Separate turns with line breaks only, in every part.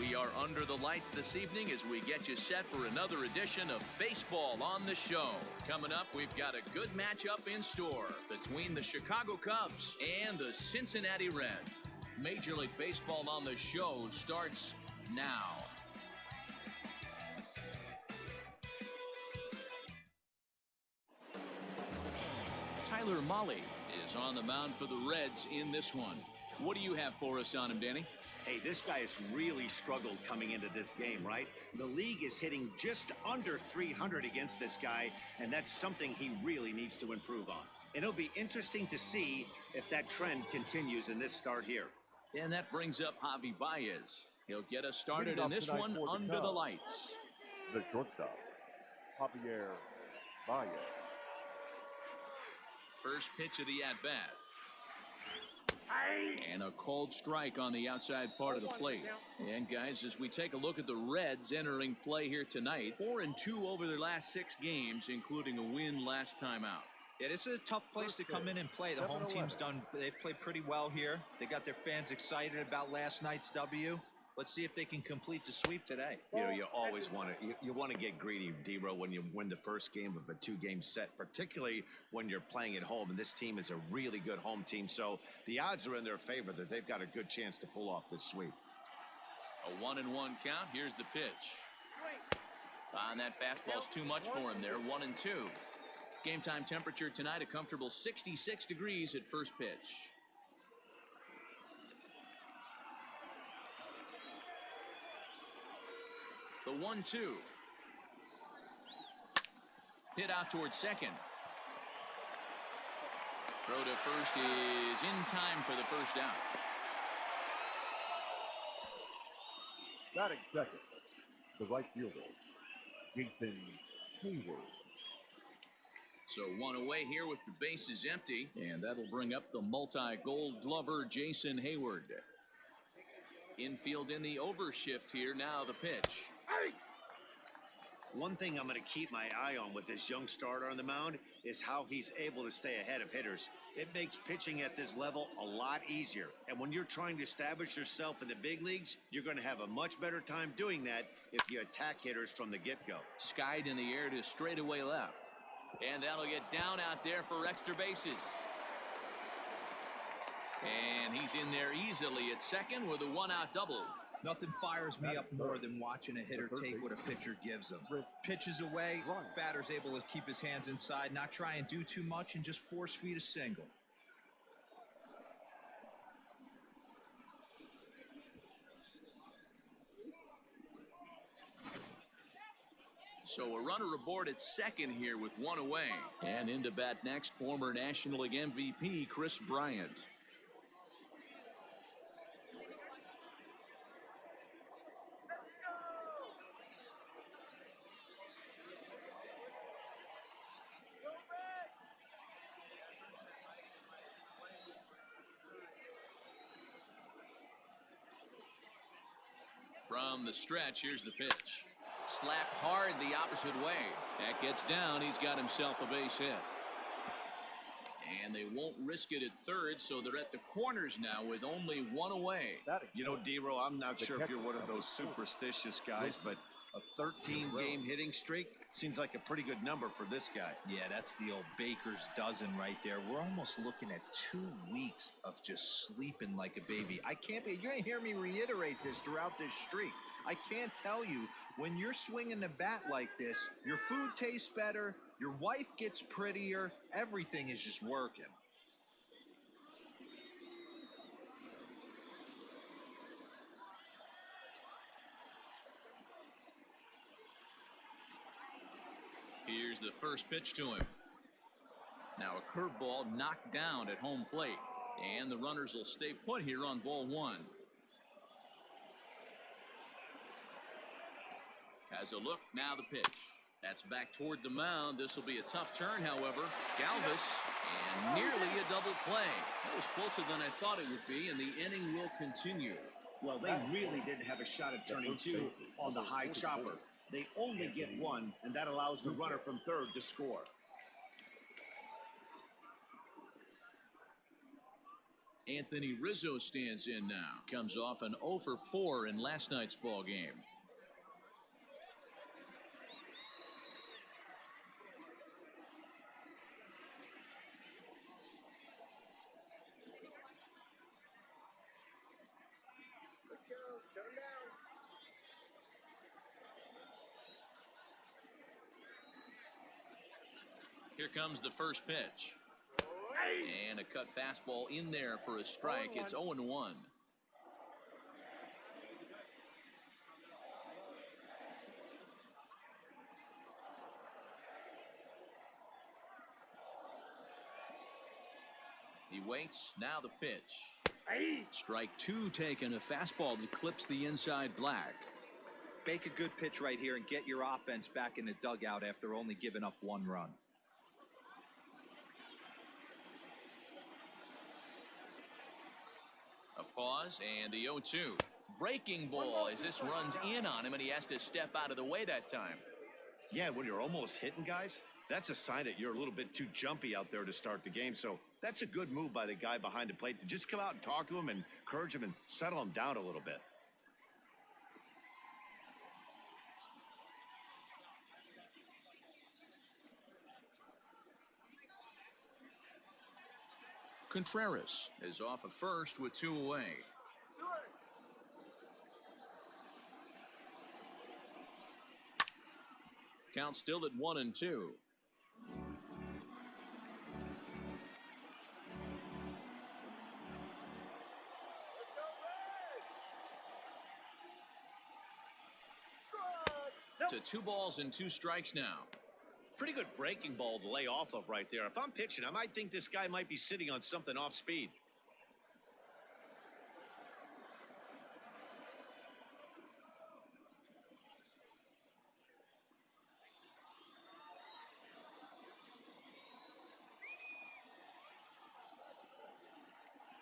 We are under the lights this evening as we get you set for another edition of Baseball on the Show. Coming up, we've got a good matchup in store between the Chicago Cubs and the Cincinnati Reds. Major League Baseball on the Show starts now. Tyler Mahle is on the mound for the Reds in this one. What do you have for us on him, Danny?
Hey, this guy has really struggled coming into this game, right? The league is hitting just under 300 against this guy, and that's something he really needs to improve on. And it'll be interesting to see if that trend continues in this start here.
And that brings up Javi Baez. He'll get us started in this one under the lights.
The shortstop, Javier Baez.
First pitch of the at-bat. And a cold strike on the outside part of the plate. And guys, as we take a look at the Reds entering play here tonight, 4-2 over their last 6 games, including a win last time out.
Yeah, this is a tough place to come in and play. The home team's they've played pretty well here. They got their fans excited about last night's W. Let's see if they can complete the sweep today.
You know, you always want to get greedy, D-Row, when you win the first game of a 2-game set, particularly when you're playing at home. And this team is a really good home team, so the odds are in their favor that they've got a good chance to pull off this sweep.
A 1-1 count. Here's the pitch. And that fastball's too much for him there. 1-2. Game time temperature tonight, a comfortable 66 degrees at first pitch. The 1-2. Hit out towards second. Throw to first is in time for the first out.
Batting second, the right fielder, Jason Hayward.
So one away here with the bases empty, and that'll bring up the multi-gold glover Jason Hayward. Infield in the overshift here. Now the pitch.
One thing I'm going to keep my eye on with this young starter on the mound is how he's able to stay ahead of hitters. It makes pitching at this level a lot easier. And when you're trying to establish yourself in the big leagues, you're going to have a much better time doing that if you attack hitters from the get-go.
Skied in the air to straightaway left. And that'll get down out there for extra bases. And he's in there easily at second with a one-out double.
Nothing fires me up more than watching a hitter take what a pitcher gives him. Pitches away, batter's able to keep his hands inside, not try and do too much, and just force feed a single.
So a runner aboard at second here with one away. And into bat next, former National League MVP Chris Bryant. From the stretch, here's the pitch. Slapped hard the opposite way. That gets down. He's got himself a base hit. And they won't risk it at third, so they're at the corners now with only one away.
You know, D-Row, I'm not sure if you're one of those superstitious guys, but a 13-game hitting streak seems like a pretty good number for this guy.
Yeah, that's the old baker's dozen right there. We're almost looking at 2 weeks of just sleeping like a baby. You're going to hear me reiterate this throughout this streak. I can't tell you, when you're swinging the bat like this, your food tastes better, your wife gets prettier, everything is just working.
Here's the first pitch to him. Now a curveball knocked down at home plate. And the runners will stay put here on ball one. Has a look, now the pitch. That's back toward the mound. This will be a tough turn, however. Galvis, and nearly a double play. That was closer than I thought it would be, and the inning will continue.
Well, they really didn't have a shot at turning 2 on the high chopper. They only get 1, and that allows the runner from third to score.
Anthony Rizzo stands in now. Comes off an 0 for 4 in last night's ball game. Here comes the first pitch. And a cut fastball in there for a strike. It's 0-1. He waits. Now the pitch. Strike 2 taken. A fastball that clips the inside black.
Make a good pitch right here and get your offense back in the dugout after only giving up 1 run.
A pause and the 0-2. Breaking ball as this runs in on him and he has to step out of the way that time.
Yeah, when you're almost hitting guys, that's a sign that you're a little bit too jumpy out there to start the game. So that's a good move by the guy behind the plate to just come out and talk to him and encourage him and settle him down a little bit.
Contreras is off at first with 2 away. Count still at 1-2. To 2 balls and 2 strikes now.
Pretty good breaking ball to lay off of right there. If I'm pitching, I might think this guy might be sitting on something off speed.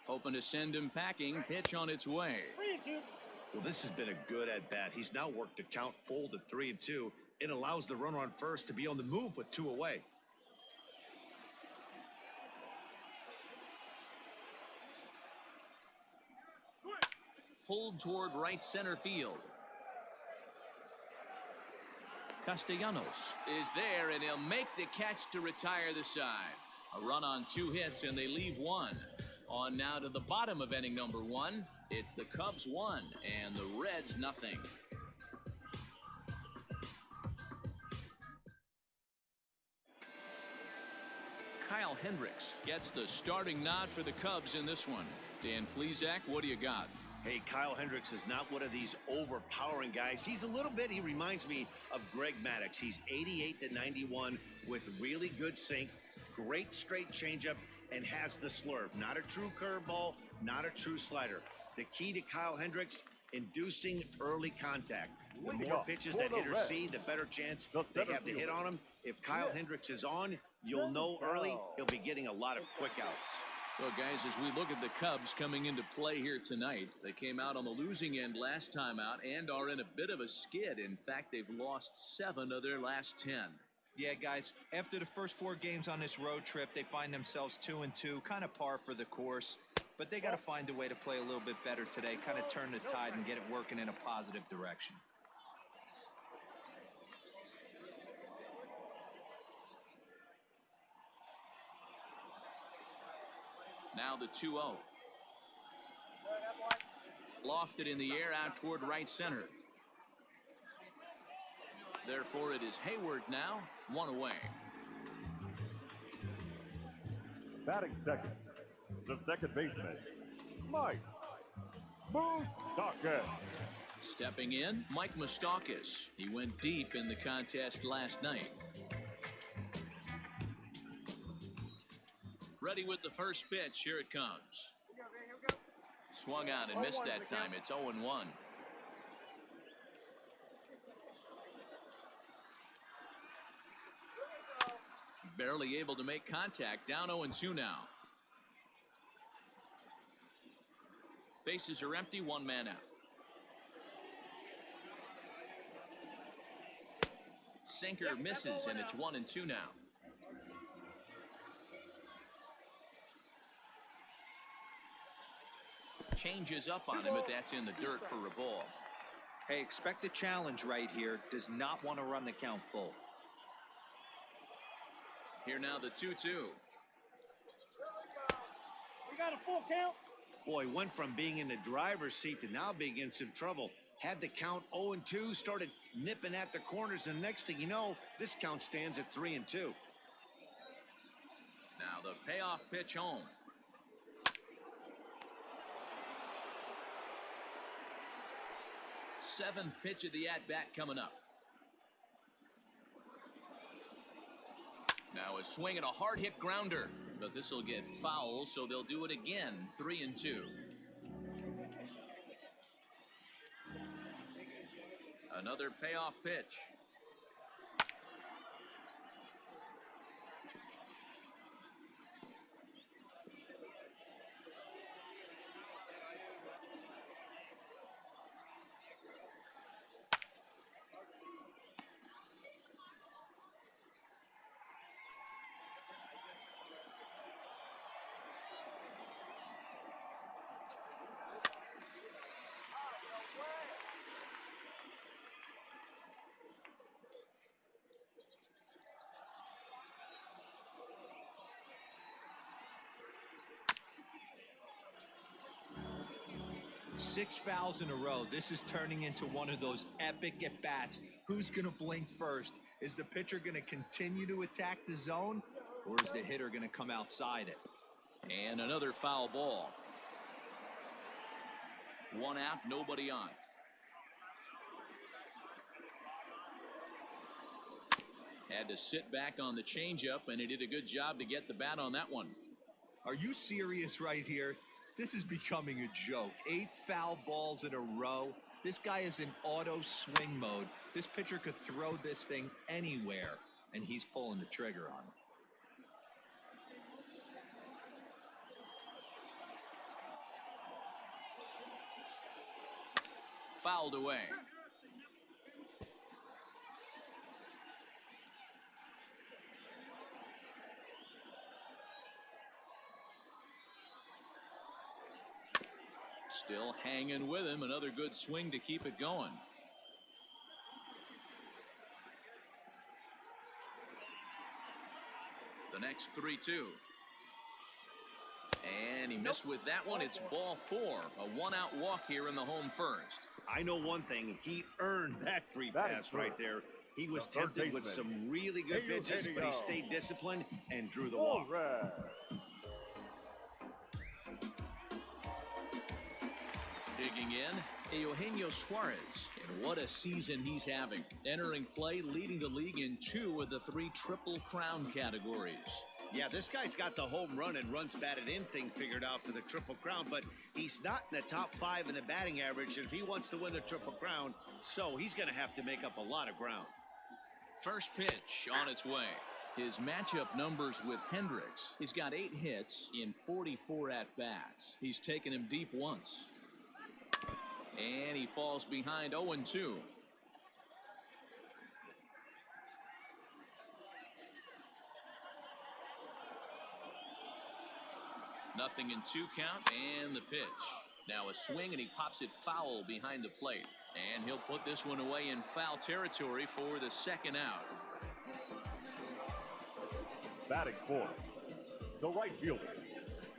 Hoping to send him packing. Pitch on its way.
Well, this has been a good at-bat. He's now worked the count full to 3-2. It allows the runner on first to be on the move with 2 away.
Pulled toward right center field. Castellanos is there, and he'll make the catch to retire the side. A run on 2 hits, and they leave 1. On now to the bottom of inning number 1. It's the Cubs 1 and the Reds nothing. Kyle Hendricks gets the starting nod for the Cubs in this one. Dan Plesac, what do you got?
Hey, Kyle Hendricks is not one of these overpowering guys. He's a little bit, he reminds me of Greg Maddux. He's 88-91 with really good sink, great straight changeup, and has the slurve. Not a true curveball, not a true slider. The key to Kyle Hendricks, inducing early contact. The more pitches that hitters see, the better chance they have to hit on him. If Kyle Hendricks is on, you'll know early he'll be getting a lot of quick outs.
Well, guys, as we look at the Cubs coming into play here tonight, they came out on the losing end last time out and are in a bit of a skid. In fact, they've lost 7 of their last 10.
Yeah, guys, after the first 4 games on this road trip, they find themselves 2-2, kind of par for the course. But they got to find a way to play a little bit better today, kind of turn the tide and get it working in a positive direction.
Now the 2-0. Lofted in the air out toward right center. Therefore, it is Hayward now, 1 away.
Batting second, the second baseman, Mike Moustakas.
Stepping in, Mike Moustakas. He went deep in the contest last night. Ready with the first pitch. Here it comes. Swung on and missed that time. It's 0-1. Barely able to make contact. Down 0-2 now. Bases are empty. 1 man out. Sinker misses, and it's 1-2 now. Changes up on him, but that's in the dirt for a ball.
Hey, expect a challenge right here. Does not want to run the count full.
Here now the 2-2.
We got a full count.
Boy, went from being in the driver's seat to now being in some trouble. Had the count 0-2, started nipping at the corners, and next thing you know, this count stands at 3-2.
Now the payoff pitch home. Seventh pitch of the at-bat coming up. Now a swing and a hard-hit grounder, but this will get foul, so they'll do it again. 3-2. Another payoff pitch.
Six fouls in a row. This is turning into one of those epic at-bats. Who's going to blink first? Is the pitcher going to continue to attack the zone, or is the hitter going to come outside it?
And another foul ball. One out, nobody on. Had to sit back on the changeup, and he did a good job to get the bat on that one.
Are you serious right here? This is becoming a joke. 8 foul balls in a row. This guy is in auto swing mode. This pitcher could throw this thing anywhere, and he's pulling the trigger on it.
Fouled away. Still hanging with him. Another good swing to keep it going. The next 3-2. And he missed with that one. It's ball 4. A one-out walk here in the home first.
I know one thing. He earned that free pass right there. He was tempted with some really good pitches, but he stayed disciplined and drew the walk.
Digging in, Eugenio Suarez, and what a season he's having. Entering play, leading the league in 2 of the 3 Triple Crown categories.
Yeah, this guy's got the home run and runs batted in thing figured out for the Triple Crown, but he's not in the top 5 in the batting average, and if he wants to win the Triple Crown, so he's going to have to make up a lot of ground.
First pitch on its way. His matchup numbers with Hendricks. He's got 8 hits in 44 at-bats. He's taken him deep once. And he falls behind 0-2. Nothing in 2 count, and the pitch. Now a swing, and he pops it foul behind the plate. And he'll put this one away in foul territory for the second out.
Batting for the right fielder,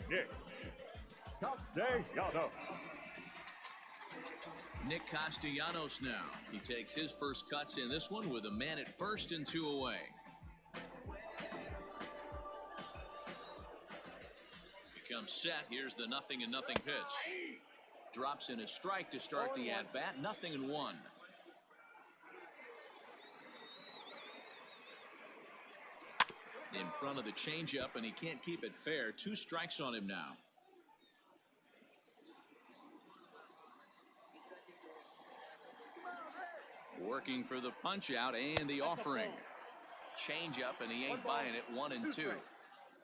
Nick Castellanos.
Nick Castellanos now. He takes his first cuts in this one with a man at first and 2 away. Becomes set. Here's the 0-0 pitch. Drops in a strike to start the at-bat. 0-1. In front of the changeup, and he can't keep it fair. 2 strikes on him now. Working for the punch out and the offering. Change up, and he ain't buying it. 1-2.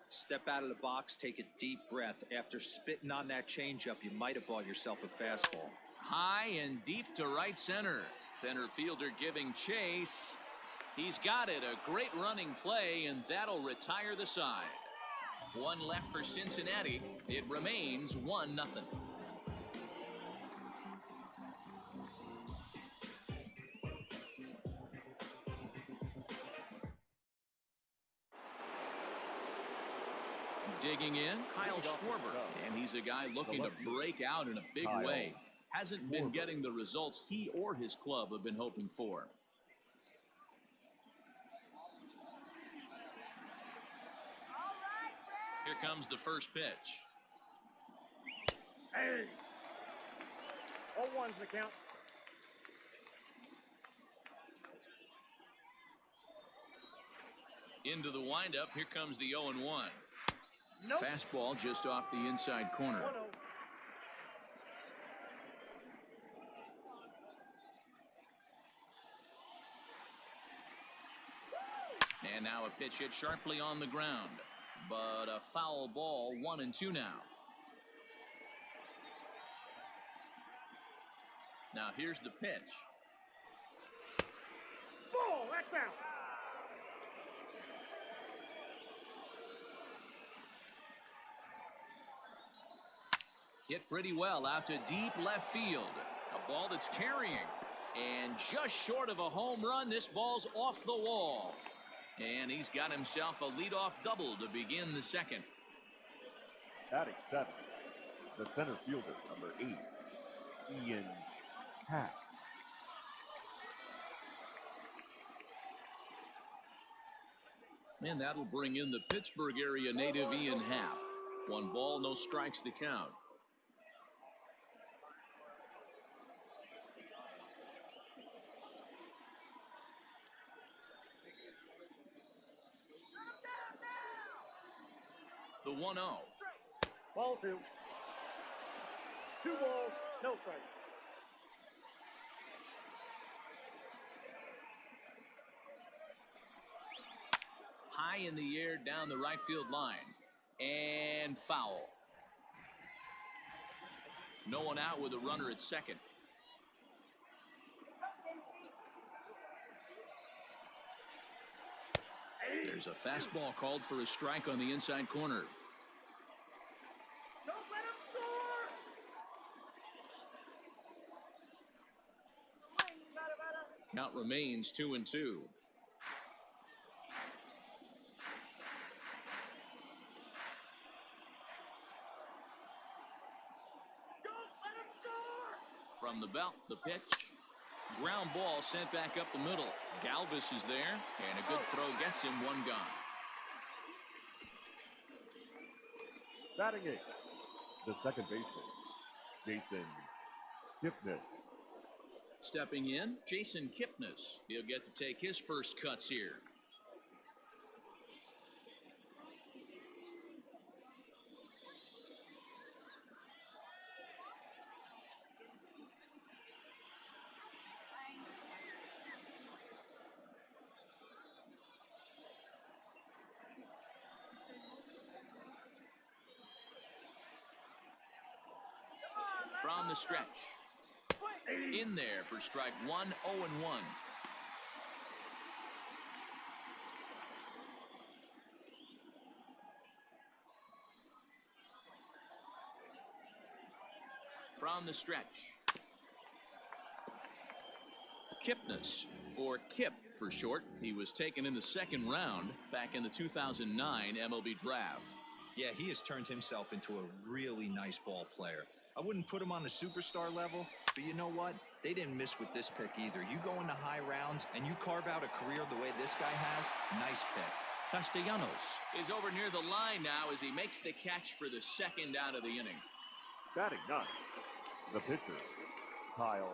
Step out of the box, take a deep breath. After spitting on that changeup, you might have bought yourself a fastball.
High and deep to right center. Center fielder giving chase. He's got it. A great running play, and that'll retire the side. 1 left for Cincinnati. It remains 1-0. Checking in, Kyle Schwarber, and he's a guy looking to break out in a big way. Hasn't been getting the results he or his club have been hoping for. Here comes the first pitch.
Hey! 0-1's the count.
Into the windup, here comes the 0-1.
Nope.
Fastball just off the inside corner.
1-0.
And now a pitch hit sharply on the ground, but a foul ball. 1-2 now. Now here's the pitch.
Ball, that's out.
Hit pretty well out to deep left field. A ball that's carrying. And just short of a home run, this ball's off the wall. And he's got himself a leadoff double to begin the second.
Batting 7, the center fielder, number 8, Ian Hack.
And that'll bring in the Pittsburgh area native Ian Happ. 1 ball, no strikes to count. The 1-0.
Ball 2. 2 balls, no strikes.
High in the air down the right field line. And foul. No one out with a runner at second. There's a fastball called for a strike on the inside corner.
Don't let him score!
Count remains 2-2. From the belt, the pitch. Ground ball sent back up the middle. Galvis is there, and a good throw gets him 1 gone.
Batting 8, the second baseman, Jason Kipnis.
Stepping in, Jason Kipnis. He'll get to take his first cuts here. From the stretch. In there for strike 1, 0-1. From the stretch. Kipnis, or Kip for short. He was taken in the 2nd round back in the 2009 MLB draft.
Yeah, he has turned himself into a really nice ball player. I wouldn't put him on the superstar level, but you know what? They didn't miss with this pick either. You go into high rounds and you carve out a career the way this guy has, nice pick.
Castellanos is over near the line now as he makes the catch for the 2nd out of the inning.
Batting 9, the pitcher, Kyle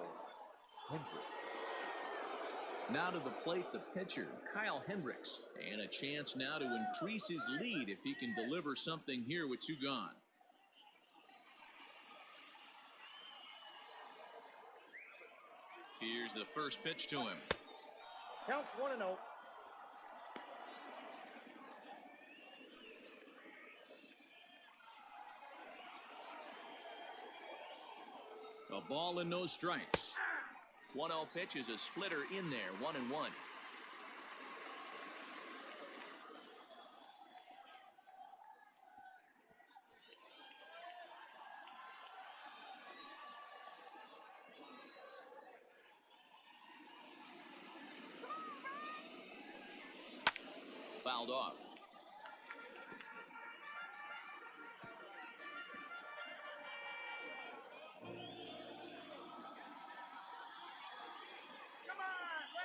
Hendricks.
Now to the plate, the pitcher, Kyle Hendricks. And a chance now to increase his lead if he can deliver something here with 2 gone. Here's the first pitch to him.
Counts 1-0.
A ball and no strikes. 1-0 pitch is a splitter in there, 1-1. Fouled off.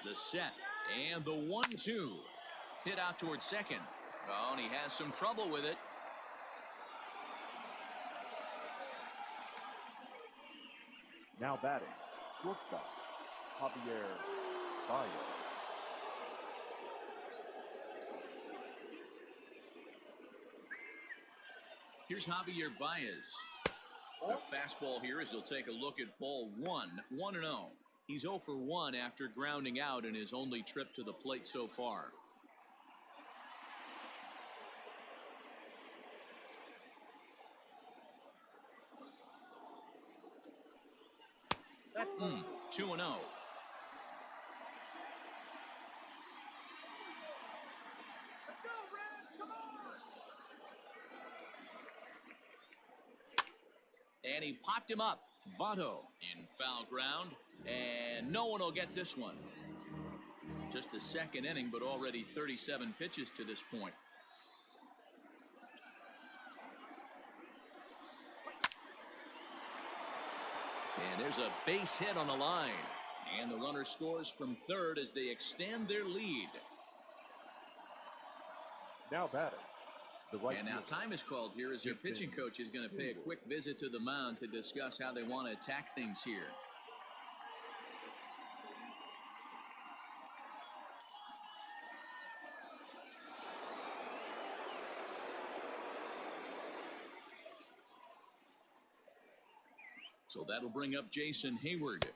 The set and the 1-2. Hit out towards second. Oh, and he has some trouble with it.
Now batting, shortstop, Javier Baez.
Here's Javier Baez. The fastball here as he'll take a look at ball 1-0. He's 0 for 1 after grounding out in his only trip to the plate so far. 2-0. And he popped him up. Votto in foul ground, and no one will get this one. Just the second inning, but already 37 pitches to this point. And there's a base hit on the line. And the runner scores from third as they extend their lead.
Now batting, the right
and now
fielder,
time is called here as their pitching coach is going to pay a quick visit to the mound to discuss how they want to attack things here. So that'll bring up Jason Hayward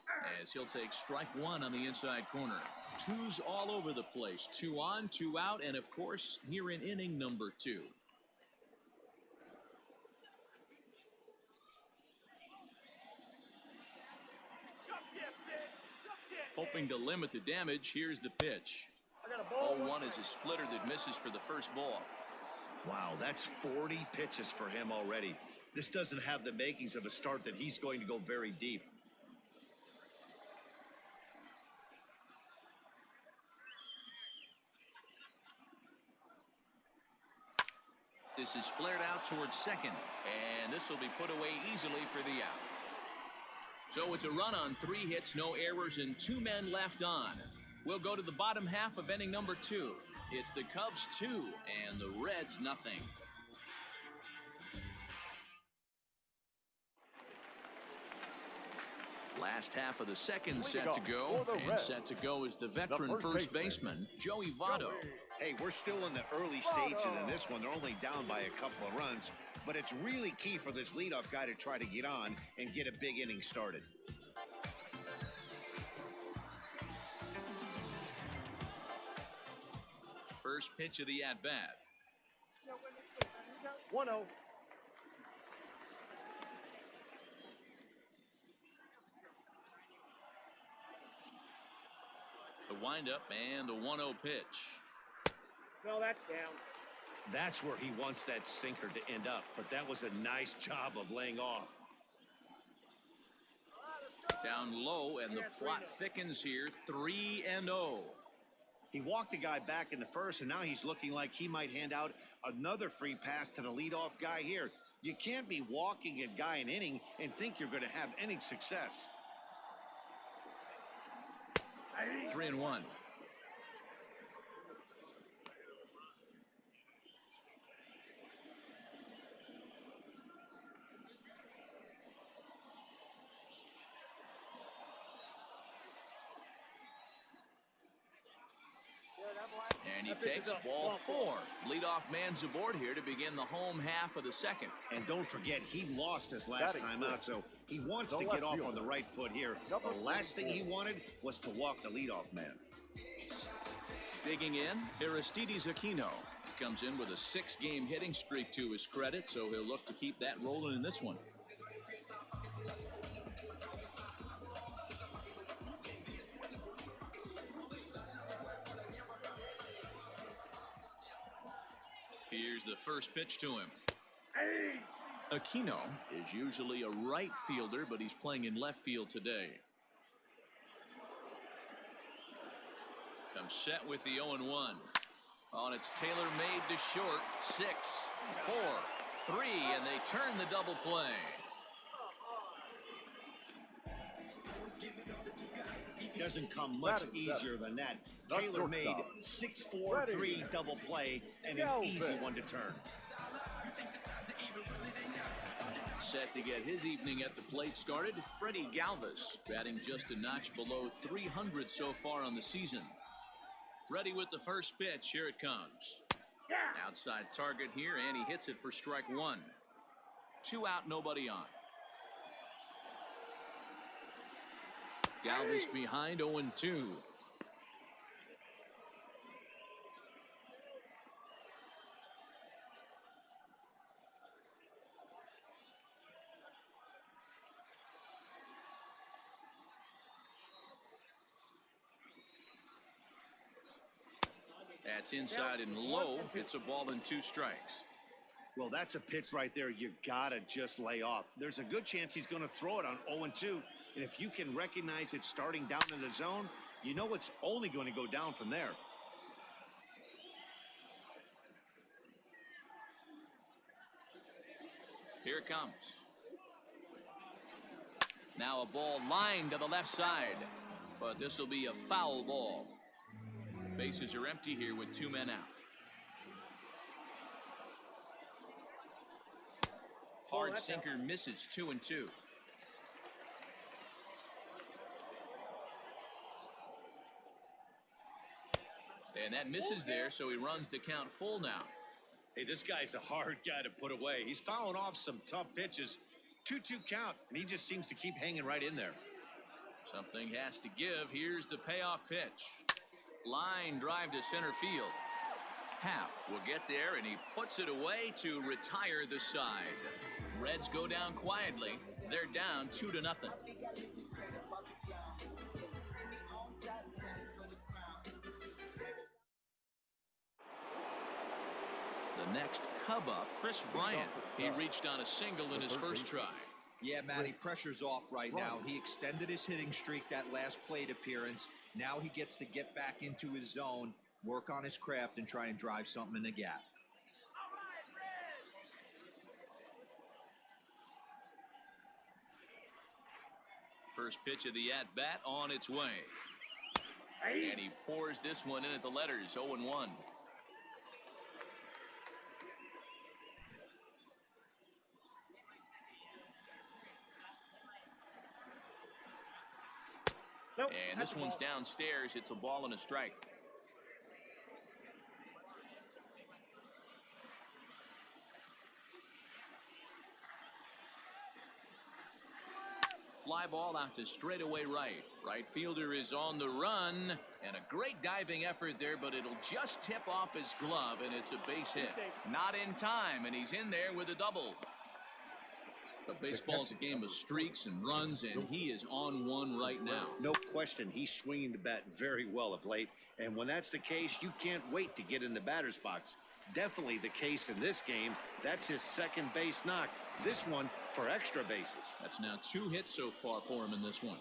as he'll take strike one on the inside corner. Twos all over the place. 2 on, 2 out, and of course here in inning number 2. Hoping to limit the damage, here's the pitch. 0-1 is a splitter that misses for the first ball.
Wow, that's 40 pitches for him already. This doesn't have the makings of a start that he's going to go very deep.
This is flared out towards second, and this will be put away easily for the out. So it's a run on 3 hits, no errors, and 2 men left on. We'll go to the bottom half of inning number 2. It's the Cubs 2 and the Reds nothing. Last half of the second set to go, and set to go is the veteran first baseman, Joey Votto.
Hey, we're still in the early stages in this one. They're only down by a couple of runs, but it's really key for this leadoff guy to try to get on and get a big inning started.
First pitch of the at-bat.
1-0.
The windup and the 1-0 pitch.
No, that's down.
That's where he wants that sinker to end up, but that was a nice job of laying off.
Down low, and the plot thickens here. 3-0.
He walked a guy back in the first, and now he's looking like he might hand out another free pass to the leadoff guy here. You can't be walking a guy an inning and think you're going to have any success.
3-1. And he takes ball 4. Leadoff man's aboard here to begin the home half of the second.
And don't forget, he lost his last time out, so he wants to get off on the right foot here. The last thing he wanted was to walk the leadoff man.
Digging in, Aristides Aquino comes in with a 6-game hitting streak to his credit, so he'll look to keep that rolling in this one. Here's the first pitch to him. Aquino is usually a right fielder, but he's playing in left field today. Comes set with the 0-1. Oh, and it's tailor-made to short. 6, 4, 3, and they turn the double play.
Doesn't come much easier than that. Taylor made 6-4-3 double play and an easy one to turn.
Set to get his evening at the plate started, Freddie Galvis, batting just a notch below 300 so far on the season. Ready with the first pitch. Here it comes. Outside target here, and he hits it for strike one. 2 out, nobody on. Galvis behind 0-2. That's inside and low. It's a ball and 2 strikes.
Well, that's a pitch right there you gotta just lay off. There's a good chance he's going to throw it on 0-2. And if you can recognize it starting down in the zone, you know it's only going to go down from there.
Here it comes. Now a ball lined to the left side, but this will be a foul ball. Bases are empty here with 2 men out. Hard sinker misses. 2-2. And that misses there, so he runs the count full now.
Hey, this guy's a hard guy to put away. He's fouling off some tough pitches. 2-2 count, and he just seems to keep hanging right in there.
Something has to give. Here's the payoff pitch. Line drive to center field. Happ will get there, and he puts it away to retire the side. Reds go down quietly. They're down 2-0. The next Cub up, Chris Bryant. He reached on a single in his first try.
Yeah, Matty, pressure's off right now. He extended his hitting streak that last plate appearance. Now he gets to get back into his zone, work on his craft, and try and drive something in the gap.
First pitch of the at-bat on its way. And he pours this one in at the letters. 0-1. And this one's downstairs. It's a ball and a strike. Fly ball out to straightaway right. Right fielder is on the run. And a great diving effort there, but it'll just tip off his glove, and it's a base hit. Not in time, and he's in there with a double. But baseball's a game of streaks and runs, and he is on one right now.
No question, he's swinging the bat very well of late. And when that's the case, you can't wait to get in the batter's box. Definitely the case in this game. That's his second base knock. This one for extra bases.
That's now 2 hits so far for him in this one.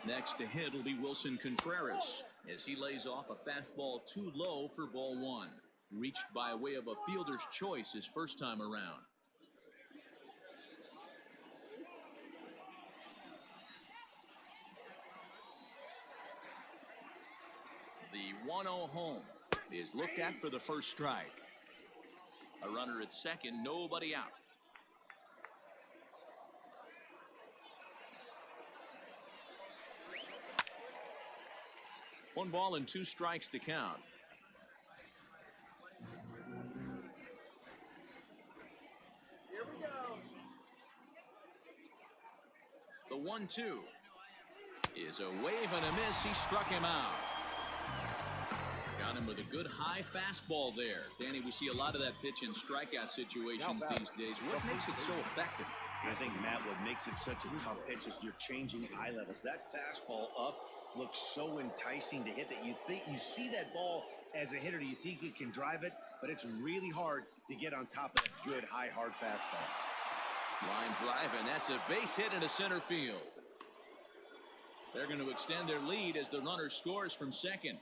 Next to hit will be Wilson Contreras as he lays off a fastball too low for ball 1. Reached by way of a fielder's choice his first time around. The 1-0 home is looked at for the first strike. A runner at second, nobody out. One ball and 2 strikes to count.
Here we go.
The 1-2 is a wave and a miss. He struck him out. Got him with a good high fastball there. Danny, we see a lot of that pitch in strikeout situations these days. What makes it so effective?
I think, Matt, what makes it such a tough pitch is you're changing eye levels. That fastball up looks so enticing to hit that you see that ball as a hitter, you think you can drive it, but it's really hard to get on top of that good high hard fastball.
Line drive, and that's a base hit into center field. They're going to extend their lead as the runner scores from second.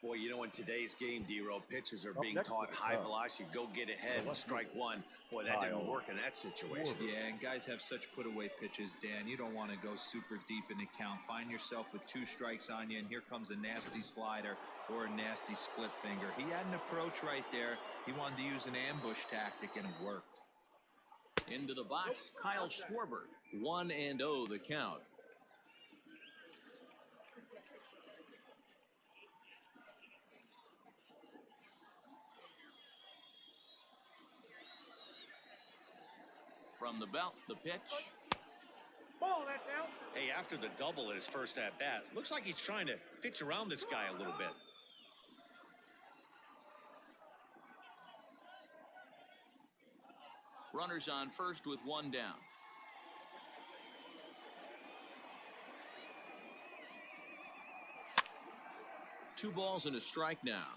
Boy, you know, in today's game, D-Row, pitchers are being taught high velocity, go get ahead and strike one. Boy, that didn't work in that situation.
Yeah, and guys have such put-away pitches, Dan. You don't want to go super deep in the count. Find yourself with 2 strikes on you, and here comes a nasty slider or a nasty split finger. He had an approach right there. He wanted to use an ambush tactic, and it worked.
Into the box, Kyle Schwarber. 1-0 the count. From the belt, the pitch.
Ball, that's out.
Hey, after the double in his first at-bat, looks like he's trying to pitch around this guy a little bit.
Runners on first with 1 down. Two balls and a strike now.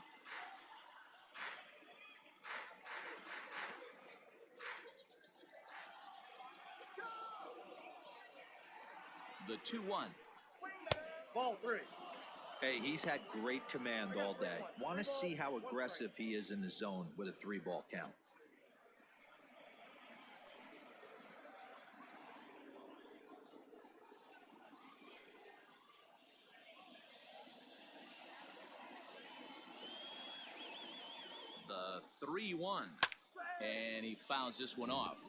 The 2-1.
Ball 3.
Hey, he's had great command all day. Want to see how aggressive he is in the zone with a 3-ball count.
The 3-1. And he fouls this one off.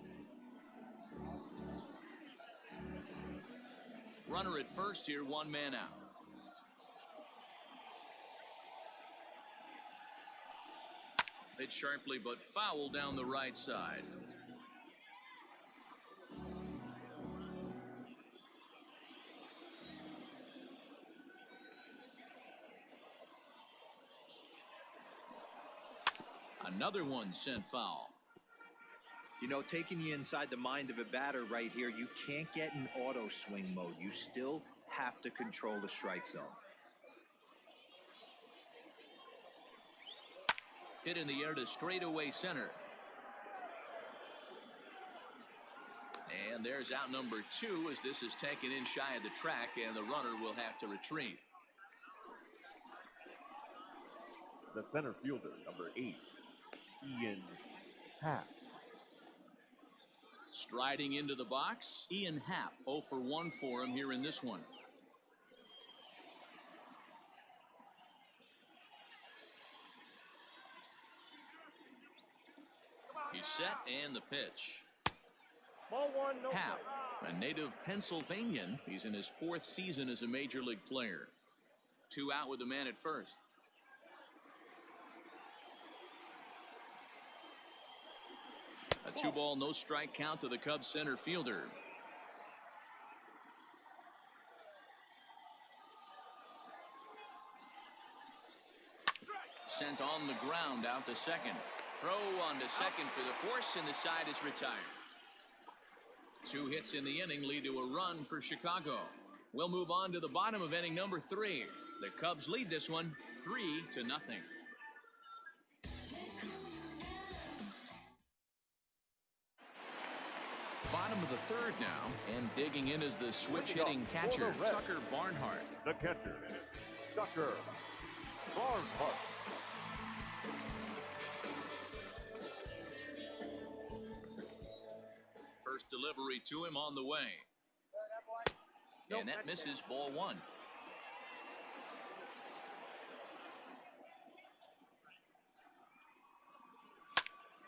Runner at first here, 1 man out. Hit sharply but foul down the right side. Another one sent foul.
You know, taking you inside the mind of a batter right here, you can't get in auto swing mode. You still have to control the strike zone.
Hit in the air to straightaway center. And there's out number 2 as this is taken in shy of the track, and the runner will have to retreat.
The center fielder, number 8, Ian Happ.
Striding into the box, Ian Happ. 0 for 1 for him here in this one. He's set, and the pitch.
Ball 1, no
Happ,
play.
a native Pennsylvanian. He's in his 4th season as a major league player. 2 out with the man at first. A 2-ball, no strike count to the Cubs center fielder. Sent on the ground out to second. Throw on to second for the force, and the side is retired. 2 hits in the inning lead to a run for Chicago. We'll move on to the bottom of inning number 3. The Cubs lead this one 3-0. Bottom of the 3rd now, and digging in is the switch-hitting catcher, Tucker Barnhart.
The catcher, Tucker Barnhart.
First delivery to him on the way. And that misses, ball 1.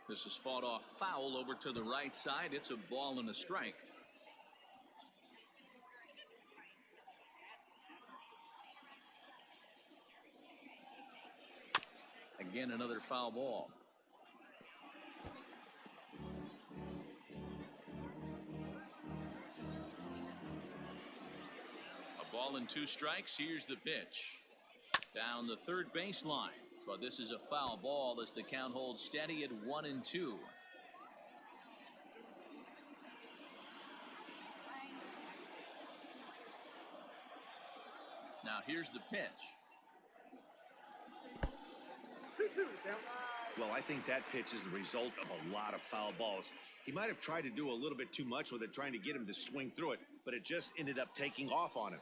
This is fought off foul over to the right side. It's a ball and a strike. Again, another foul ball. A ball and 2 strikes. Here's the pitch. Down the third baseline. But this is a foul ball as the count holds steady at 1-2. Now here's the pitch.
2-2 down.
Well, I think that pitch is the result of a lot of foul balls. He might have tried to do a little bit too much with it, trying to get him to swing through it, but it just ended up taking off on him.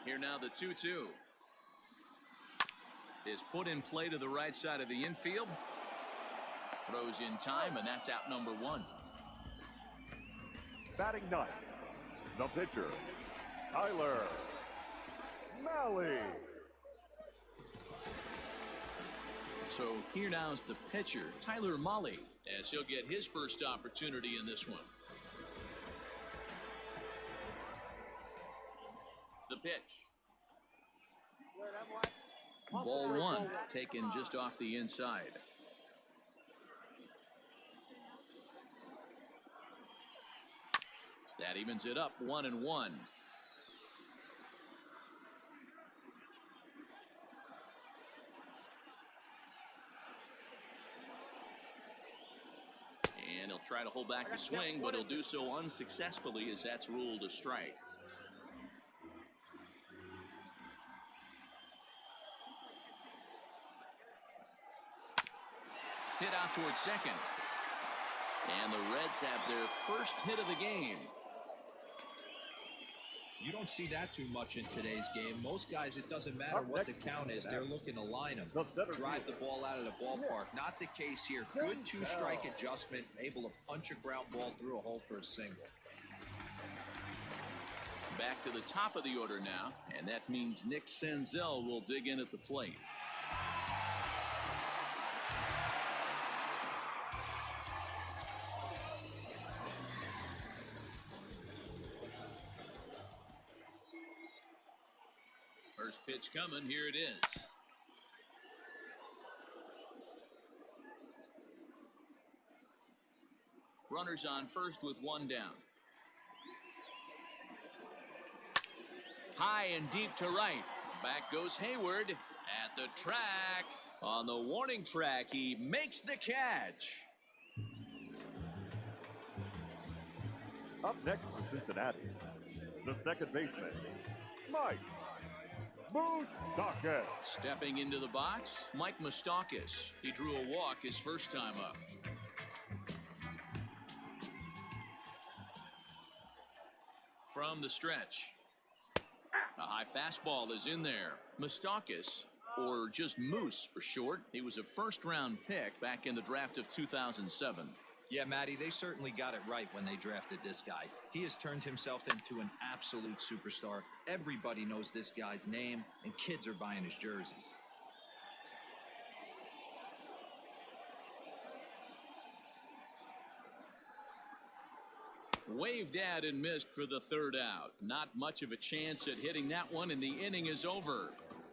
Here now the 2-2 is put in play to the right side of the infield. Throws in time, and that's out number 1.
Batting ninth, the pitcher, Tyler Malley.
So here now's the pitcher, Tyler Malley, as he'll get his first opportunity in this one. The pitch. Ball 1, taken just off the inside. That evens it up 1-1. And he'll try to hold back the swing, but he'll do so unsuccessfully as that's ruled a strike. Hit out towards second. And the Reds have their first hit of the game.
You don't see that too much in today's game. Most guys, it doesn't matter what the count is. They're looking to line them, drive the ball out of the ballpark. Not the case here. Good two-strike adjustment, able to punch a ground ball through a hole for a single.
Back to the top of the order now, and that means Nick Senzel will dig in at the plate. First pitch coming, here it is. Runners on first with 1 down. High and deep to right. Back goes Hayward at the track. On the warning track, he makes the catch.
Up next for Cincinnati, the second baseman, Mike Moustakas.
Stepping into the box, Mike Moustakas. He drew a walk his first time up. From the stretch, a high fastball is in there. Moustakas, or just Moose for short, he was a first-round pick back in the draft of 2007.
Yeah, Matty, they certainly got it right when they drafted this guy. He has turned himself into an absolute superstar. Everybody knows this guy's name, and kids are buying his jerseys.
Waved at and missed for the third out. Not much of a chance at hitting that one, and the inning is over.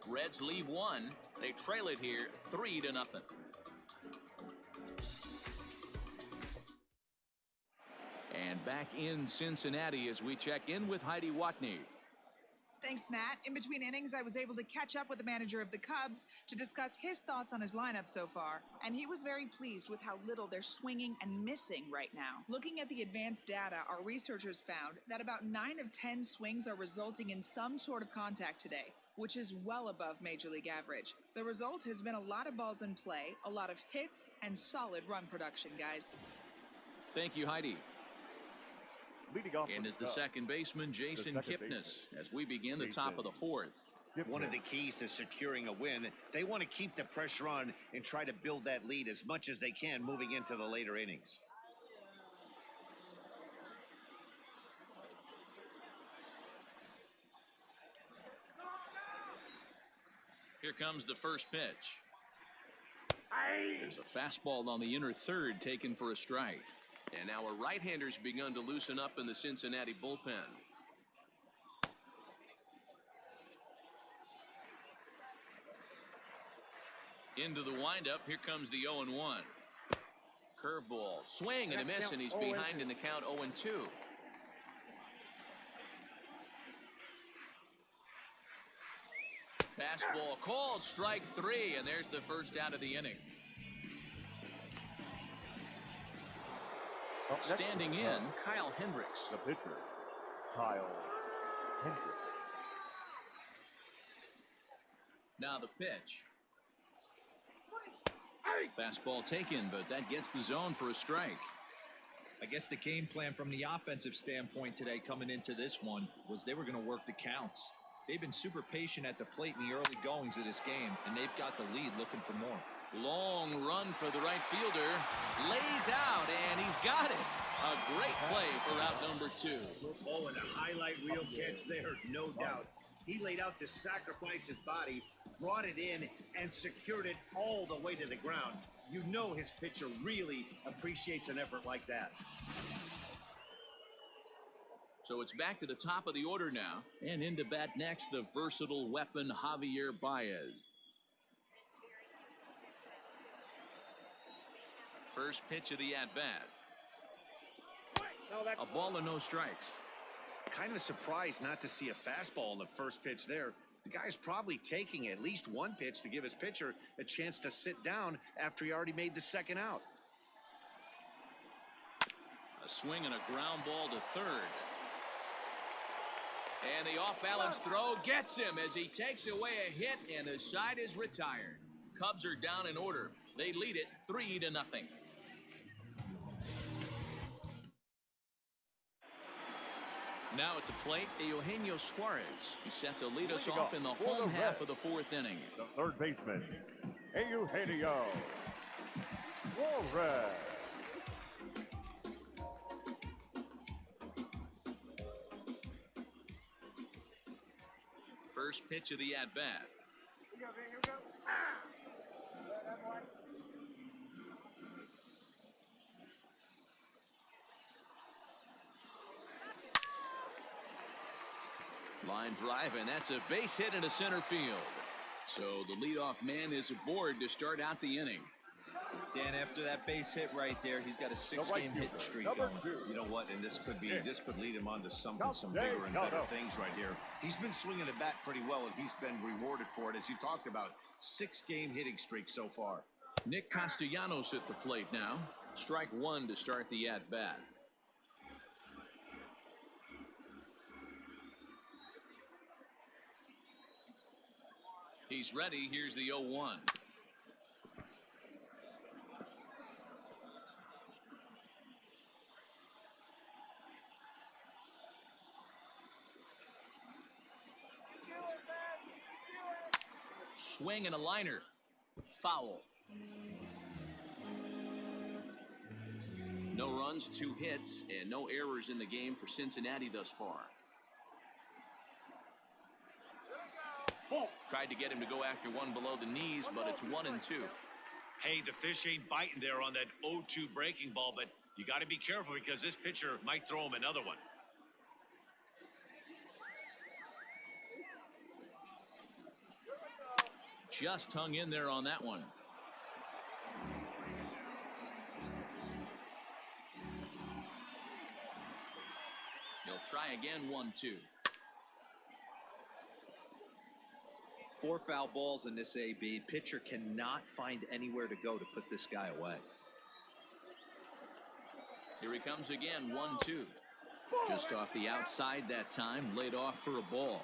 Reds leave 1. They trail it here 3-0. And back in Cincinnati as we check in with Heidi Watney.
Thanks, Matt. In between innings, I was able to catch up with the manager of the Cubs to discuss his thoughts on his lineup so far, and he was very pleased with how little they're swinging and missing right now. Looking at the advanced data, our researchers found that about 9 of 10 swings are resulting in some sort of contact today, which is well above Major League average. The result has been a lot of balls in play, a lot of hits, and solid run production, guys.
Thank you, Heidi.
Leading off
And is the second baseman, Jason Kipnis, as we begin the top of the 4th.
One of the keys to securing a win, they want to keep the pressure on and try to build that lead as much as they can moving into the later innings.
Here comes the first pitch. There's a fastball on the inner third taken for a strike. And our right-handers begun to loosen up in the Cincinnati bullpen. Into the windup, here comes the 0-1. Curveball, swing and a miss, and he's behind in the count 0-2. Fastball called, strike 3, and there's the first out of the inning. Standing in, Kyle Hendricks.
The pitcher, Kyle Hendricks.
Now the pitch. Fastball taken, but that gets the zone for a strike.
I guess the game plan from the offensive standpoint today coming into this one was they were going to work the counts. They've been super patient at the plate in the early goings of this game, and they've got the lead looking for more.
Long run for the right fielder. Lays out, and he's got it. A great play for out number 2.
Oh, and a highlight reel catch there, no doubt. He laid out to sacrifice his body, brought it in, and secured it all the way to the ground. You know his pitcher really appreciates an effort like that.
So it's back to the top of the order now. And into bat next, the versatile weapon, Javier Baez. First pitch of the at-bat.
No, that's
A ball and no strikes.
Kind of surprised not to see a fastball in the first pitch there. The guy's probably taking at least one pitch to give his pitcher a chance to sit down after he already made the second out.
A swing and a ground ball to third. And the off-balance throw gets him as he takes away a hit, and the side is retired. Cubs are down in order. They lead it 3-0. Now at the plate, Eugenio Suarez. He's set to lead us off in the home half of the 4th inning.
The third baseman, Eugenio Suarez.
First pitch of the at-bat.
Here we go. That one.
Line drive, and that's a base hit into center field. So the leadoff man is aboard to start out the inning.
Dan, after that base hit right there, he's got a 6-game hitting streak going.
You know what? And this could lead him on to some bigger and better things right here. He's been swinging the bat pretty well, and he's been rewarded for it, as you talked about. 6-game hitting streak so far.
Nick Castellanos at the plate now. Strike 1 to start the at-bat. He's ready. Here's the 0-1. Swing and a liner. Foul. No runs, 2 hits, and no errors in the game for Cincinnati thus far. Tried to get him to go after one below the knees, but it's 1-2.
Hey, the fish ain't biting there on that 0-2 breaking ball, but you got to be careful because this pitcher might throw him another one.
Just hung in there on that one. He'll try again, 1-2.
4 foul balls in this AB. Pitcher cannot find anywhere to go to put this guy away.
Here he comes again, 1-2. Just off the outside that time, laid off for a ball.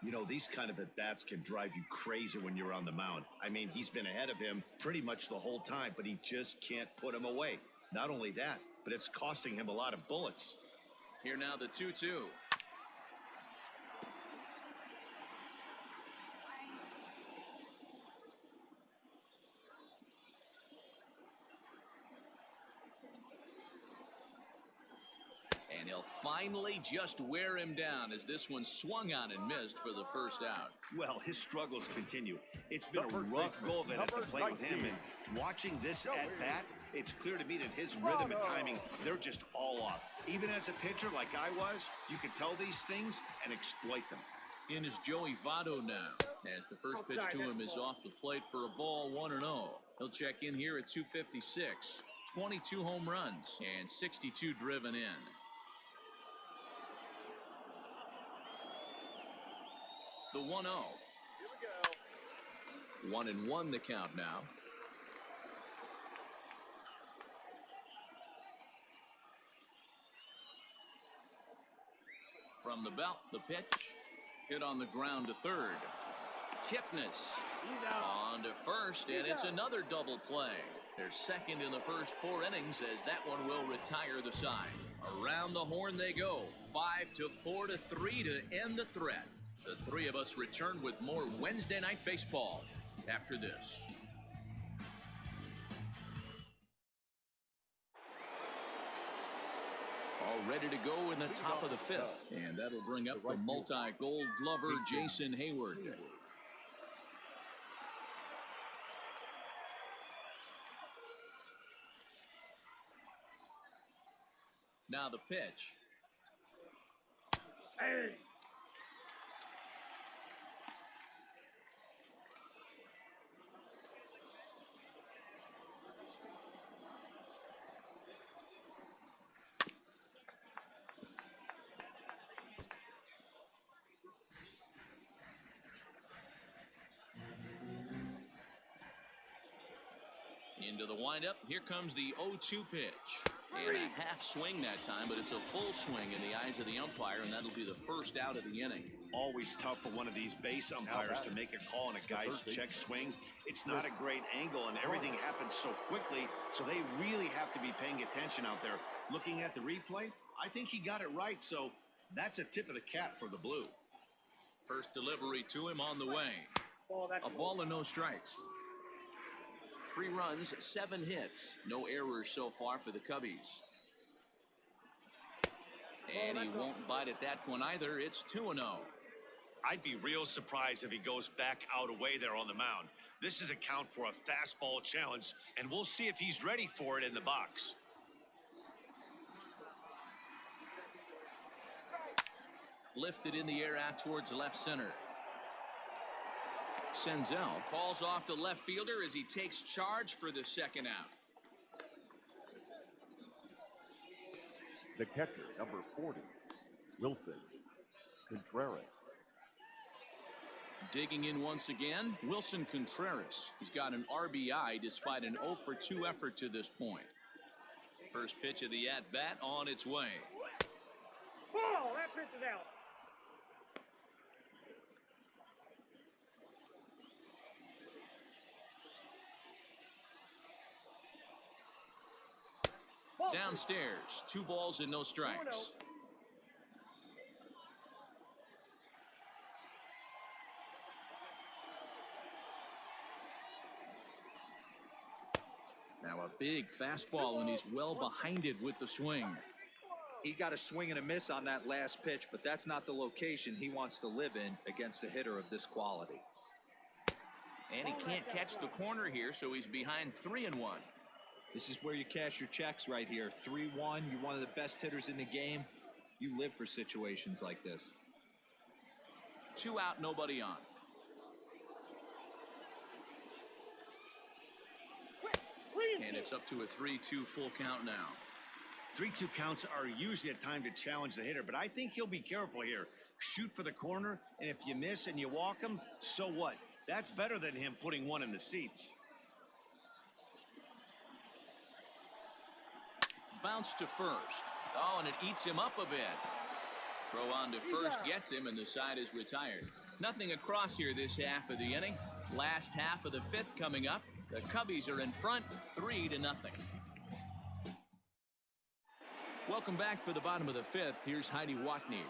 You know, these kind of at-bats can drive you crazy when you're on the mound. I mean, he's been ahead of him pretty much the whole time, but he just can't put him away. Not only that, but it's costing him a lot of bullets.
Here now the 2-2. And he'll finally just wear him down as this one swung on and missed for the first out.
Well, his struggles continue. It's been a rough go of it at the plate with him, and watching this at-bat, it's clear to me that his rhythm and timing, they're just all off. Even as a pitcher like I was, you can tell these things and exploit them.
In is Joey Votto now, as the first pitch to him is off the plate for a ball, 1-0. He'll check in here at 256. 22 home runs and 62 driven in. The 1-0.
Here we go.
1-1 the count now. From the belt, the pitch. Hit on the ground to third. Kipnis on to first, and it's another double play. They're second in the first 4 innings as that one will retire the side. Around the horn they go. 5-4-3 to end the threat. The three of us return with more Wednesday Night Baseball after this. All ready to go in the top of the fifth. And that'll bring up the multi-gold glover, Jason Hayward. Now the pitch.
Hey.
Into the windup. Here comes the 0-2 pitch. And a half swing that time, but it's a full swing in the eyes of the umpire, and that'll be the first out of the inning.
Always tough for one of these base umpires to make a call on a guy's check swing. It's not a great angle, and everything happens so quickly, so they really have to be paying attention out there. Looking at the replay, I think he got it right, so that's a tip of the cap for the Blue.
First delivery to him on the way. A ball and no strikes. 3 runs, 7 hits. No errors so far for the Cubbies. And he won't bite at that one either. It's 2-0.
I'd be real surprised if he goes back out away there on the mound. This is a count for a fastball challenge, and we'll see if he's ready for it in the box.
Lifted in the air out towards left center. Senzel calls off the left fielder as he takes charge for the second out.
The catcher, number 40, Wilson Contreras.
Digging in once again, Wilson Contreras. He's got an RBI despite an 0-for-2 effort to this point. First pitch of the at-bat on its way.
Ball, that pitch is out.
Downstairs, 2 balls and no strikes. Now a big fastball, and he's well behind it with the swing.
He got a swing and a miss on that last pitch, but that's not the location he wants to live in against a hitter of this quality.
And he can't catch the corner here, so he's behind 3-1.
This is where you cash your checks right here. 3-1, you're one of the best hitters in the game. You live for situations like this.
2 out, nobody on. And it's up to a 3-2 full count now.
3-2 counts are usually a time to challenge the hitter, but I think he'll be careful here. Shoot for the corner, and if you miss and you walk him, so what? That's better than him putting one in the seats.
Bounce to first. Oh, and it eats him up a bit. Throw on to first gets him, and the side is retired. Nothing across here this half of the inning. Last half of the fifth coming up. The Cubbies are in front, 3-0. Welcome back for the bottom of the fifth. Here's Heidi Watney.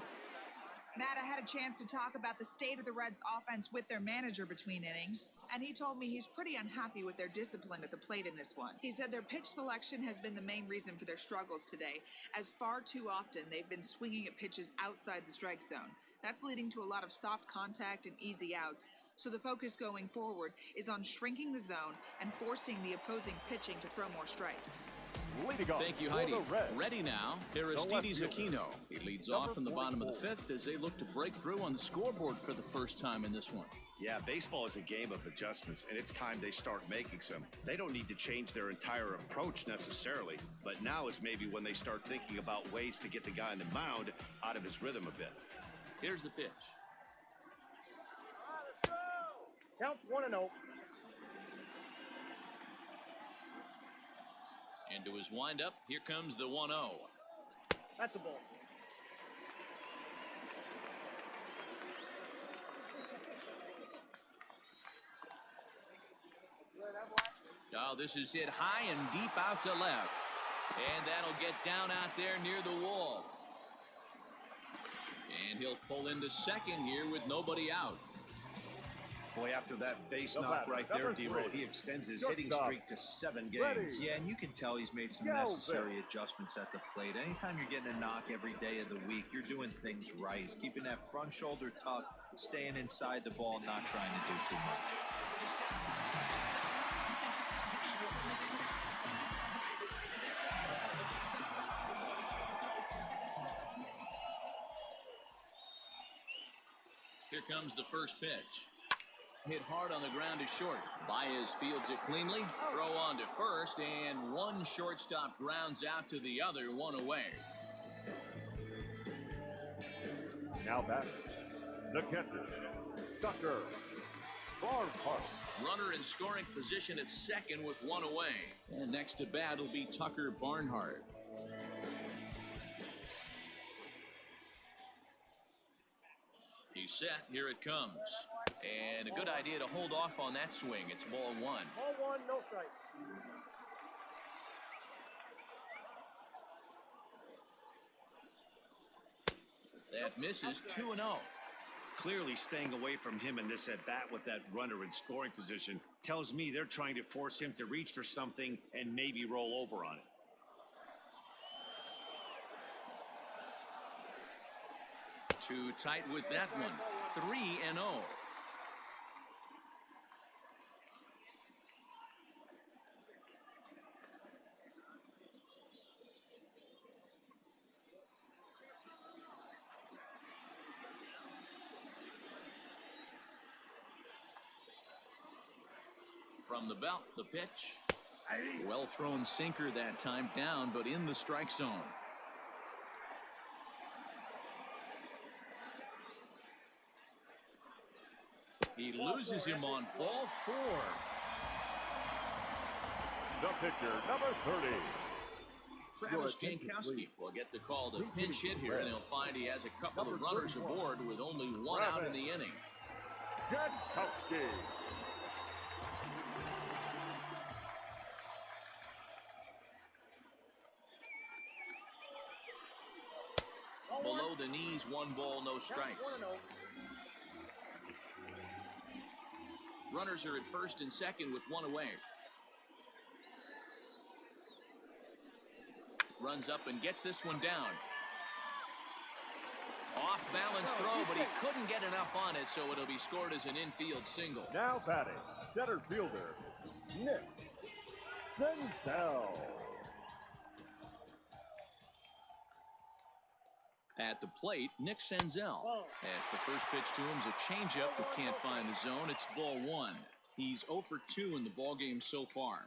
Matt, I had a chance to talk about the state of the Reds' offense with their manager between innings, and he told me he's pretty unhappy with their discipline at the plate in this one. He said their pitch selection has been the main reason for their struggles today, as far too often they've been swinging at pitches outside the strike zone. That's leading to a lot of soft contact and easy outs, so the focus going forward is on shrinking the zone and forcing the opposing pitching to throw more strikes.
Thank you, Heidi. Ready now, Aristides Aquino. He leads off in the bottom of the fifth as they look to break through on the scoreboard for the first time in this one.
Yeah, baseball is a game of adjustments, and it's time they start making some. They don't need to change their entire approach necessarily, but now is maybe when they start thinking about ways to get the guy on the mound out of his rhythm a bit.
Here's the pitch.
Count 1-0.
Into his windup, here comes the 1-0.
That's a ball.
Oh, this is hit high and deep out to left. And that'll get down out there near the wall. And he'll pull into second here with nobody out.
Boy, after that base knock right there, D-Roll, he extends his hitting streak to 7 games.
Yeah, and you can tell he's made some necessary adjustments at the plate. Anytime you're getting a knock every day of the week, you're doing things right. He's keeping that front shoulder tucked, staying inside the ball, not trying to do too much.
Here comes the first pitch. Hit hard on the ground to short. Baez fields it cleanly. Throw on to first, and one shortstop grounds out to the other, one away.
Now batter, the catcher, Tucker Barnhart.
Runner in scoring position at second with one away. And next to bat will be Tucker Barnhart. He's set. Here it comes. And a good idea to hold off on that swing. It's ball 1.
Ball 1, no strike.
That misses 2-0.
Clearly staying away from him in this at-bat with that runner in scoring position tells me they're trying to force him to reach for something and maybe roll over on it.
Too tight with that one. 3-0. From the belt, the pitch. Well thrown sinker that time, down but in the strike zone. He loses him on ball 4.
The pitcher, number 30.
Travis Jankowski will get the call to pinch hit here, and he'll find he has a couple of runners aboard with only one out in the inning.
Jankowski.
Below the knees, 1 ball, no strikes. Runners are at first and second with 1 away. Runs up and gets this one down. Off balance throw, but he couldn't get enough on it, so it'll be scored as an infield single.
Now batting, center fielder, Nick Senzel.
At the plate, Nick Senzel. As the first pitch to him is a changeup that can't find the zone. It's ball 1. He's 0 for 2 in the ballgame so far.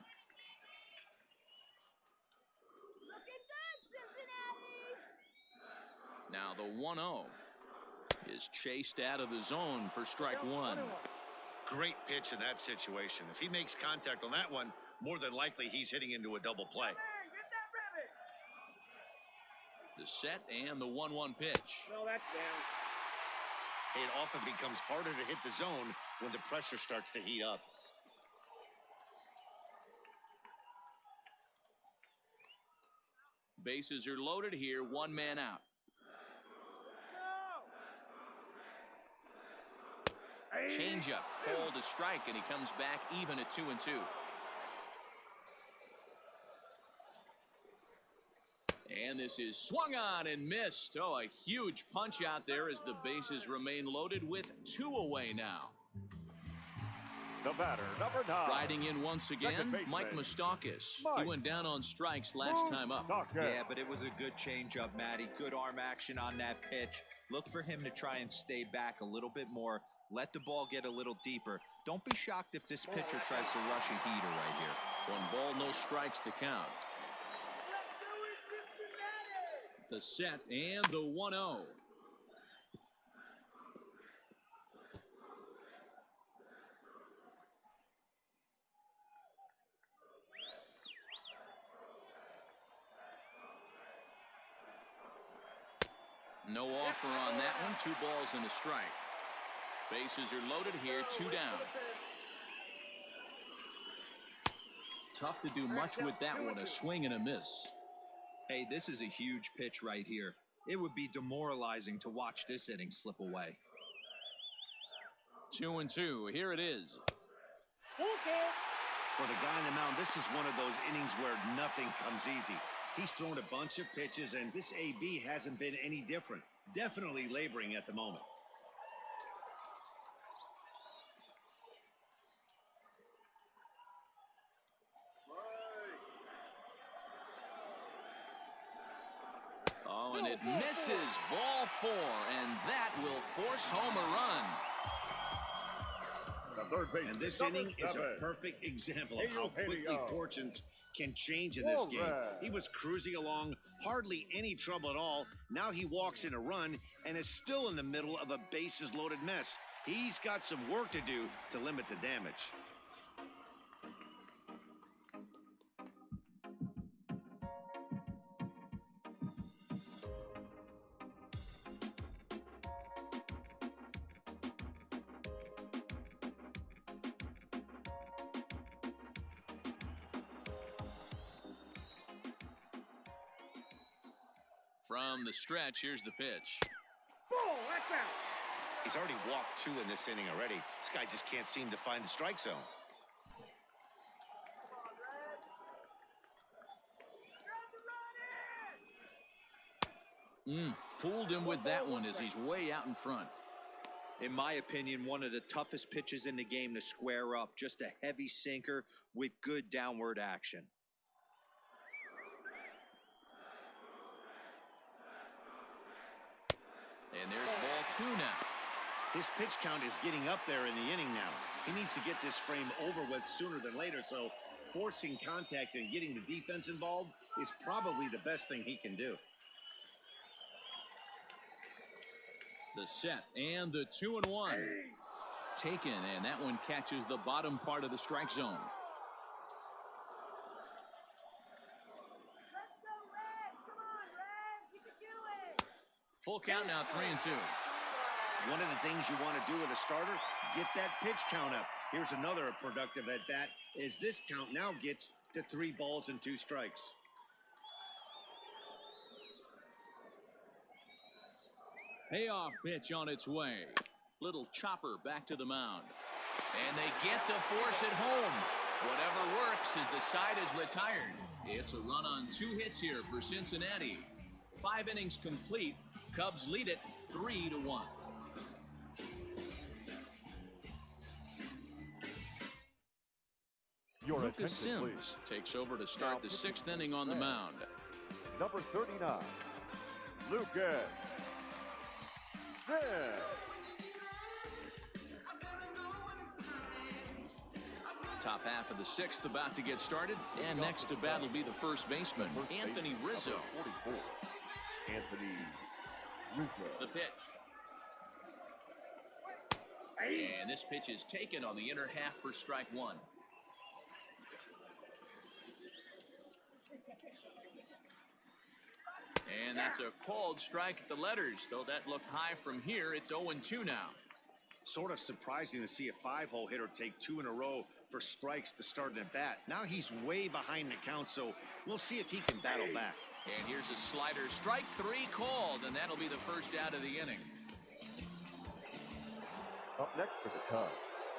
Looking good, Cincinnati!
Now the 1-0 is chased out of the zone for strike 1.
Great pitch in that situation. If he makes contact on that one, more than likely he's hitting into a double play.
The set and the 1-1 pitch.
No, that's down.
It often becomes harder to hit the zone when the pressure starts to heat up.
Bases are loaded here, 1 man out. Changeup, called to strike, and he comes back even at 2-2. And this is swung on and missed. Oh, a huge punch out there as the bases remain loaded with 2 away now.
The batter, number 9.
Riding in once again, Mike Moustakas. He went down on strikes last time up.
Yeah, but it was a good changeup, Matty. Good arm action on that pitch. Look for him to try and stay back a little bit more. Let the ball get a little deeper. Don't be shocked if this pitcher tries to rush a heater right here.
1 ball, no strikes, the count. The set and the 1-0. No offer on that one. 2 balls and a strike. Bases are loaded here, 2 down. Tough to do much with that one. A swing and a miss.
Hey, this is a huge pitch right here. It would be demoralizing to watch this inning slip away.
2-2. Here it is.
Full count.
For the guy on the mound, this is one of those innings where nothing comes easy. He's thrown a bunch of pitches, and this AB hasn't been any different. Definitely laboring at the moment.
Oh, and it misses. Ball 4, and that will force home a run.
The third baseman,
And this
number
inning is a
7.
perfect example of
Hey,
how
yo,
quickly
yo.
fortunes can change in this game.
Alright.
He was cruising along, hardly any trouble at all. Now he walks in a run and is still in the middle of a bases-loaded mess. He's got some work to do to limit the damage.
From the stretch, here's the pitch.
Ball, that's out.
He's already walked 2 in this inning already. This guy just can't seem to find the strike zone.
Fooled him with that one as he's way out in front.
In my opinion, one of the toughest pitches in the game to square up. Just a heavy sinker with good downward action.
And there's ball 2 now.
His pitch count is getting up there in the inning now. He needs to get this frame over with sooner than later, so forcing contact and getting the defense involved is probably the best thing he can do.
The set and the 2-1. Taken, and that one catches the bottom part of the strike zone.
Let's go, Red. Come on, Red. You can do it.
Full count now, 3-2.
One of the things you want to do with a starter, get that pitch count up. Here's another productive at bat as this count now gets to 3 balls and 2 strikes.
Payoff pitch on its way. Little chopper back to the mound. And they get to force it home. Whatever works as the side is retired. It's a run on 2 hits here for Cincinnati. 5 innings complete. Cubs lead it 3-1.
Your
Lucas
attention,
Sims
please.
takes over to start the 6th inning on the mound.
Number 39, Lucas Sims.
Top half of the 6th about to get started. And next to bat will be the first baseman, Anthony Rizzo.
Number 44, Anthony Rizzo.
The pitch. And this pitch is taken on the inner half for strike 1. And that's a called strike at the letters. Though that looked high from here, it's 0-2 now.
Sort of surprising to see a 5-hole hitter take 2 in a row for strikes to start an at-bat. Now he's way behind the count, so we'll see if he can battle back.
And here's a slider. Strike 3 called, and that'll be the first out of the inning.
Up next for the Cubs.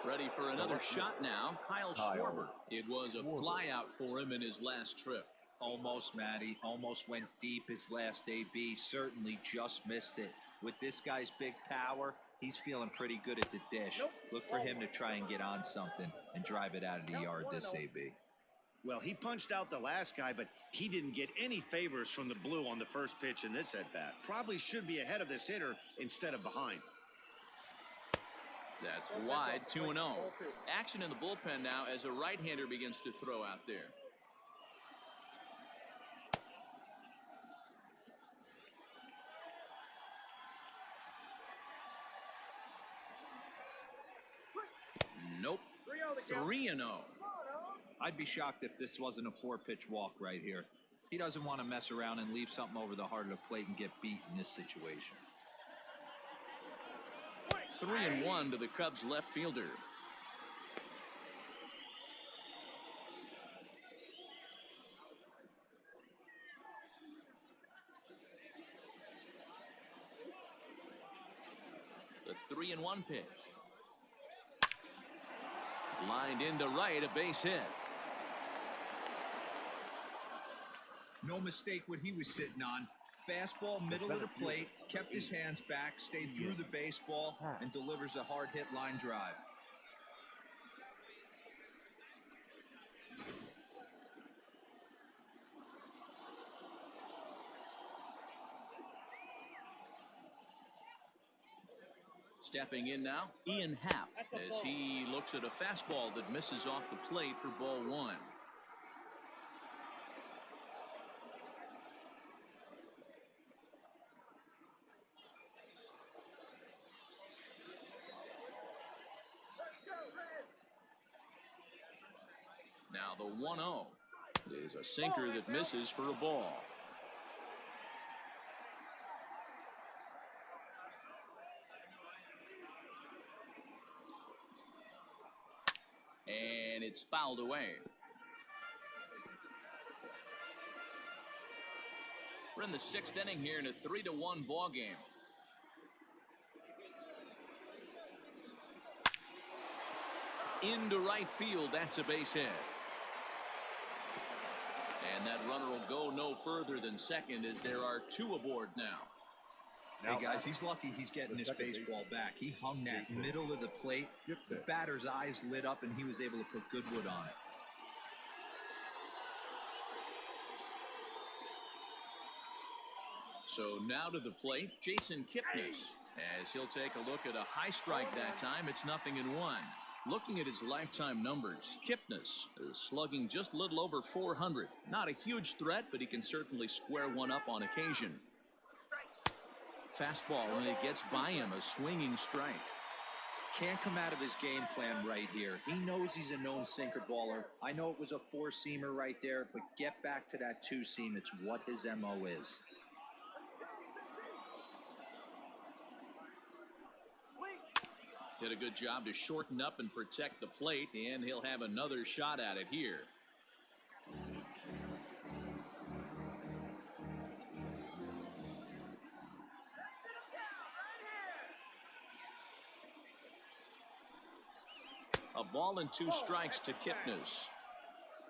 Ready for another shot now, Kyle Schwarber. It was a flyout for him in his last trip.
Almost, Matty. Almost went deep his last AB. Certainly just missed it. With this guy's big power, he's feeling pretty good at the dish. Look for him to try and get on something and drive it out of the yard this AB.
Well, he punched out the last guy, but he didn't get any favors from the blue on the first pitch in this at-bat. Probably should be ahead of this hitter instead of behind.
That's wide, 2-0. Action in the bullpen now as a right-hander begins to throw out there. Nope. 3-0.
I'd be shocked if this wasn't a 4-pitch walk right here. He doesn't want to mess around and leave something over the heart of the plate and get beat in this situation.
3-1 to the Cubs left fielder. 3-1 pitch. Lined into right, a base hit.
No mistake what he was sitting on. Fastball, middle of the plate, kept his hands back, stayed through the baseball, and delivers a hard hit line drive.
Stepping in now, Ian Happ, as he looks at a fastball that misses off the plate for ball one. Now the 1-0 is a sinker that misses for a ball. And it's fouled away. We're in the 6th inning here in a 3-1 ball game. Into right field, that's a base hit. And that runner will go no further than second as there are 2 aboard now.
Hey guys, he's lucky he's getting this baseball back. He hung that middle of the plate. The batter's eyes lit up and he was able to put good wood on it.
So now to the plate, Jason Kipnis, as he'll take a look at a high strike that time. It's 0-1. Looking at his lifetime numbers, Kipnis is slugging just a little over 400. Not a huge threat, but he can certainly square one up on occasion. Fastball, when it gets by him, a swinging strike.
Can't come out of his game plan right here. He knows he's a known sinker baller. I know it was a 4-seamer right there, but get back to that 2-seam. It's what his MO is.
Did a good job to shorten up and protect the plate, and he'll have another shot at it here. A ball and 2 strikes to Kipnis.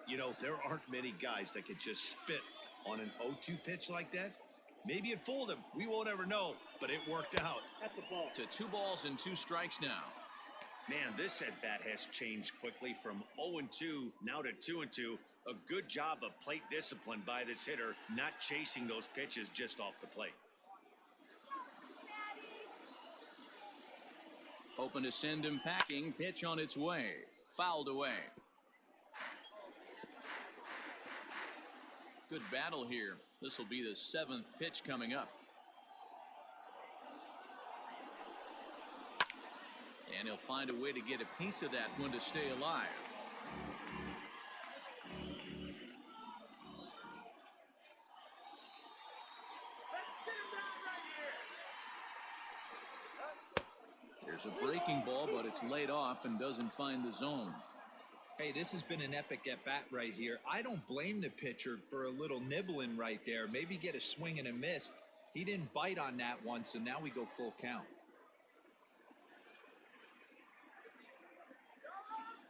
You know, there aren't many guys that could just spit on an 0-2 pitch like that. Maybe it fooled him. We won't ever know, but it worked out.
That's the ball.
To 2 balls and 2 strikes now.
Man, this at-bat has changed quickly from 0-2 now to 2-2. A good job of plate discipline by this hitter, not chasing those pitches just off the plate.
Hoping to send him packing. Pitch on its way. Fouled away. Good battle here. This will be the 7th pitch coming up. And he'll find a way to get a piece of that one to stay alive. There's a breaking ball, but it's laid off and doesn't find the zone.
Hey, this has been an epic at-bat right here. I don't blame the pitcher for a little nibbling right there. Maybe get a swing and a miss. He didn't bite on that one, so now we go full count.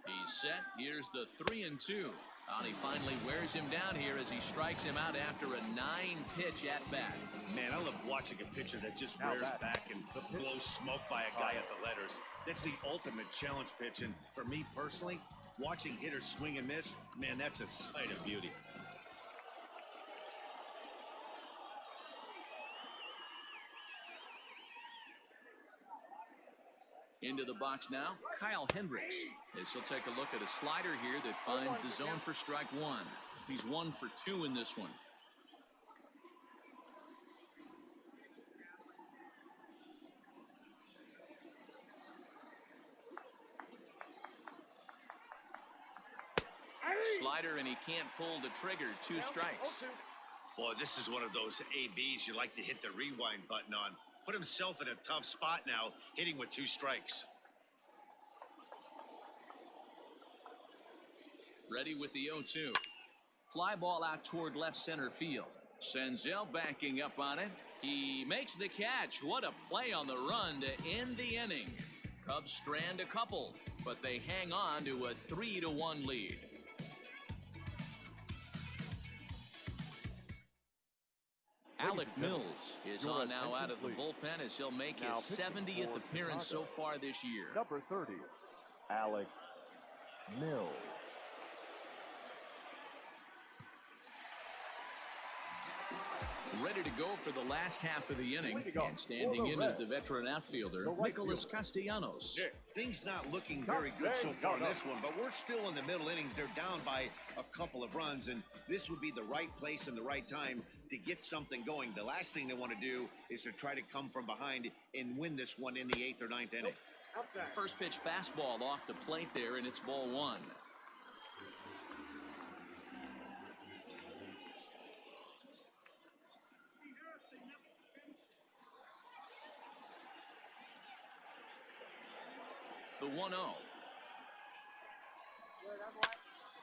He's set. Here's the 3-2. And he finally wears him down here as he strikes him out after a 9-pitch at-bat.
Man, I love watching a pitcher that just rears back and blows smoke by a guy at the letters. That's the ultimate challenge pitch, and for me personally, watching hitters swing and miss, man, that's a sight of beauty.
Into the box now, Kyle Hendricks. As he'll take a look at a slider here that finds the zone for strike 1. He's 1 for 2 in this one. Slider, and he can't pull the trigger. 2 strikes.
Boy, this is one of those ABs you like to hit the rewind button on. Put himself in a tough spot now, hitting with 2 strikes.
Ready with the 0-2. Fly ball out toward left center field. Senzel backing up on it. He makes the catch. What a play on the run to end the inning. Cubs strand a couple, but they hang on to a 3-1 lead. Alec Mills is on now out of the bullpen as he'll make his 70th appearance so far this year.
Number 30, Alec Mills.
Ready to go for the last half of the inning, and standing in as the veteran outfielder, Nicholas Castellanos.
Things not looking very good so far in this one, but we're still in the middle innings. They're down by a couple of runs, and this would be the right place and the right time to get something going. The last thing they want to do is to try to come from behind and win this one in the 8th or 9th inning.
First pitch fastball off the plate there, and it's ball one. The 1-0.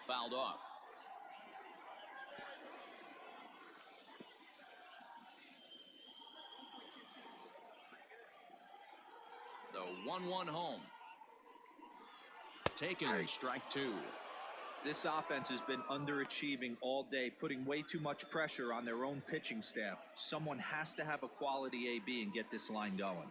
Fouled off. The 1-1 home. Taken, strike two.
This offense has been underachieving all day, putting way too much pressure on their own pitching staff. Someone has to have a quality AB and get this line going.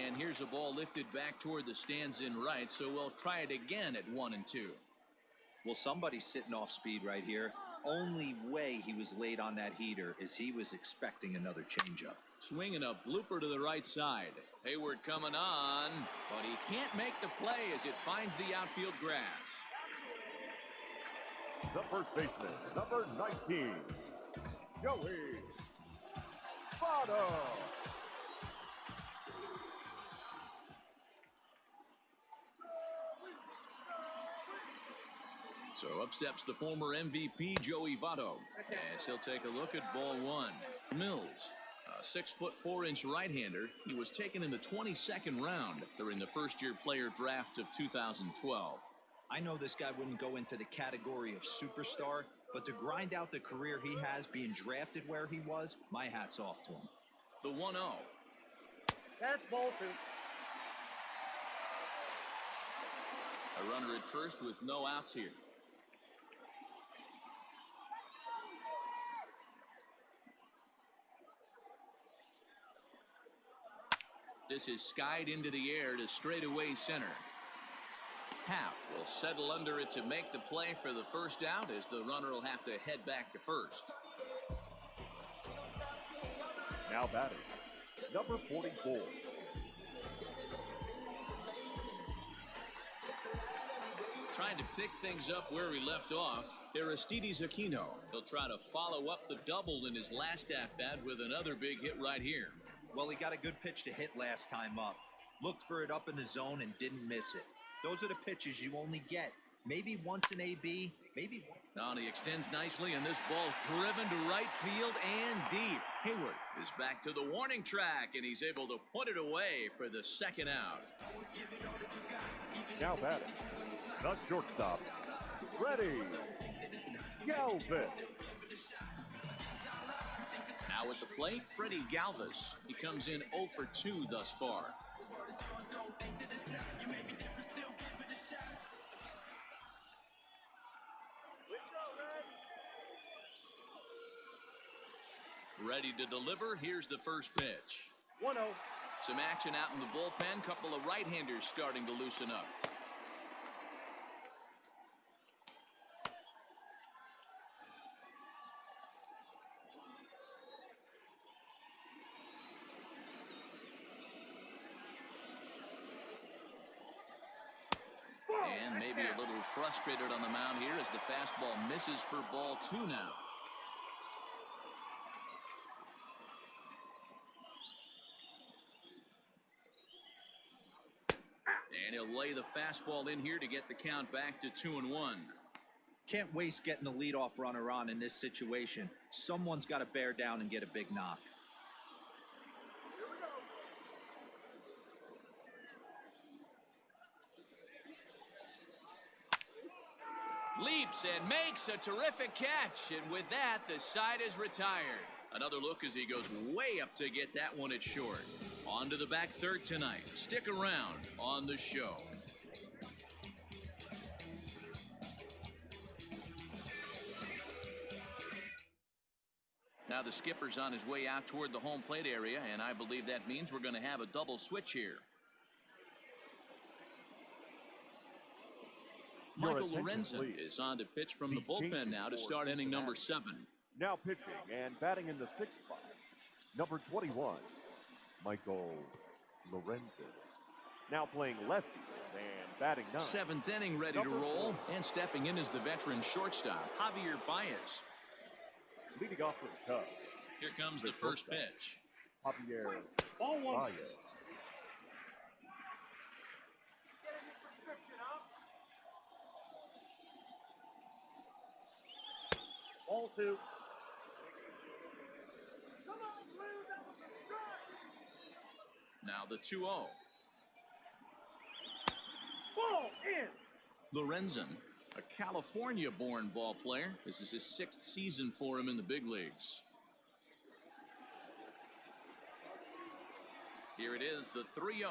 And here's a ball lifted back toward the stands in right, so we'll try it again at 1-2.
Well, somebody's sitting off speed right here. Only way he was late on that heater is he was expecting another changeup.
Swinging a blooper to the right side. Hayward coming on, but he can't make the play as it finds the outfield grass.
The first baseman, number 19, Joey Votto.
So up steps the former MVP Joey Votto as he'll take a look at ball one. Mills, a 6'4" right-hander. He was taken in the 22nd round during the first-year player draft of 2012.
I know this guy wouldn't go into the category of superstar, but to grind out the career he has being drafted where he was, my hat's off to him.
The 1-0.
That's ball two.
A runner at first with no outs here. This is skied into the air to straightaway center. Happ will settle under it to make the play for the first out as the runner will have to head back to first.
Now batting, number 44.
Trying to pick things up where he left off, Aristides Aquino. He'll try to follow up the double in his last at-bat with another big hit right here.
Well, he got a good pitch to hit last time up. Looked for it up in the zone and didn't miss it. Those are the pitches you only get. Maybe once an AB, maybe one.
Now he extends nicely, and this ball's driven to right field and deep. Hayward is back to the warning track, and he's able to put it away for the second out.
Now batting, the shortstop, Freddie Galvis.
Now at the plate, Freddie Galvis. He comes in 0 for 2 thus far. Ready to deliver. Here's the first pitch.
1-0.
Some action out in the bullpen. Couple of right-handers starting to loosen up. And maybe a little frustrated on the mound here as the fastball misses for ball 2 now. And he'll lay the fastball in here to get the count back to 2-1.
Can't waste getting the leadoff runner on in this situation. Someone's got to bear down and get a big knock.
Leaps and makes a terrific catch. And with that, the side is retired. Another look as he goes way up to get that one at short. On to the back third tonight. Stick around on the show. Now the skipper's on his way out toward the home plate area, and I believe that means we're going to have a double switch here. Michael Lorenzen is on to pitch from the bullpen now to start inning number 7.
Now pitching and batting in the 6th spot, number 21, Michael Lorenzen. Now playing lefty and batting 9.
7th inning ready to roll, and stepping in is the veteran shortstop, Javier Baez.
Leading off for the Cubs.
Here comes the first pitch.
Javier
Ball 1.
Baez.
Ball 2.
Now the 2-0.
Ball in.
Lorenzen, a California-born ball player. This is his 6th season for him in the big leagues. Here it is, the 3-0.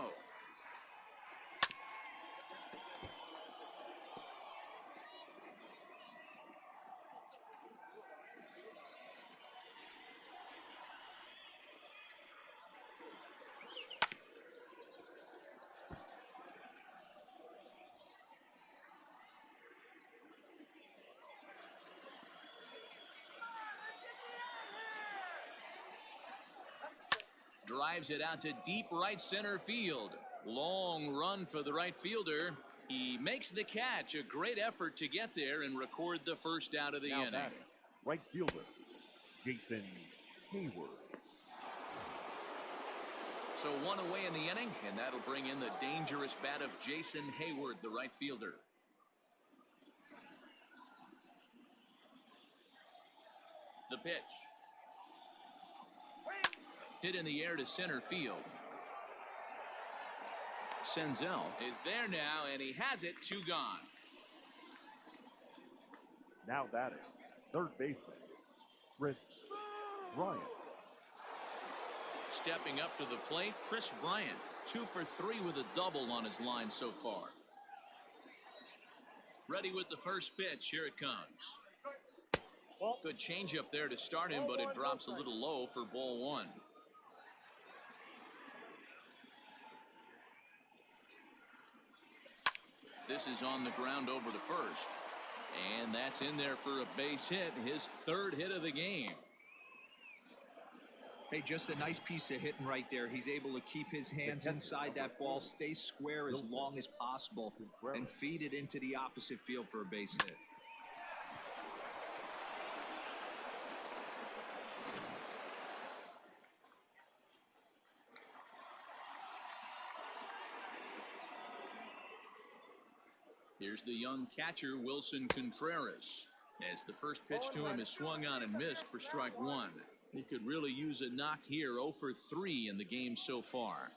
Drives it out to deep right center field. Long run for the right fielder. He makes the catch. A great effort to get there and record the first out of the inning.
Batting, right fielder, Jason Hayward.
So 1 away in the inning, and that'll bring in the dangerous bat of Jason Hayward, the right fielder. The pitch. Hit in the air to center field. Senzel is there now, and he has it. 2 gone.
Now batting, third baseman, Chris Bryant.
Stepping up to the plate, Chris Bryant. 2 for 3 with a double on his line so far. Ready with the first pitch. Here it comes. Good changeup there to start him, but it drops a little low for ball 1. This is on the ground over the first. And that's in there for a base hit, his 3rd hit of the game.
Hey, just a nice piece of hitting right there. He's able to keep his hands inside that ball, stay square as long as possible, and feed it into the opposite field for a base hit.
Here's the young catcher, Wilson Contreras, as the first pitch to him is swung on and missed for strike 1. He could really use a knock here. 0 for 3 in the game so far.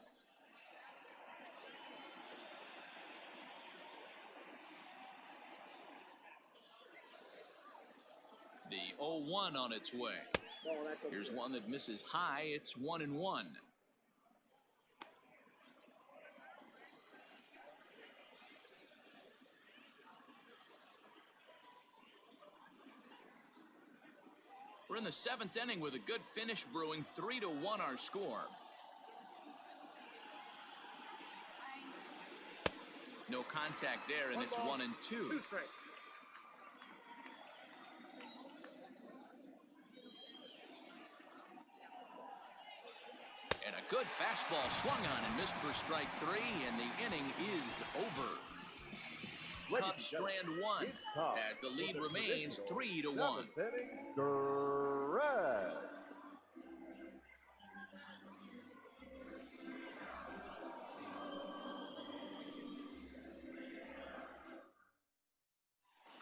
The 0-1 on its way. Here's one that misses high. It's 1-1. We're in the 7th inning with a good finish brewing. 3-1 our score. No contact there, and it's 1-2. And a good fastball swung on and missed for strike 3, and the inning is over. Cubs strand 1 as the lead remains 3-1.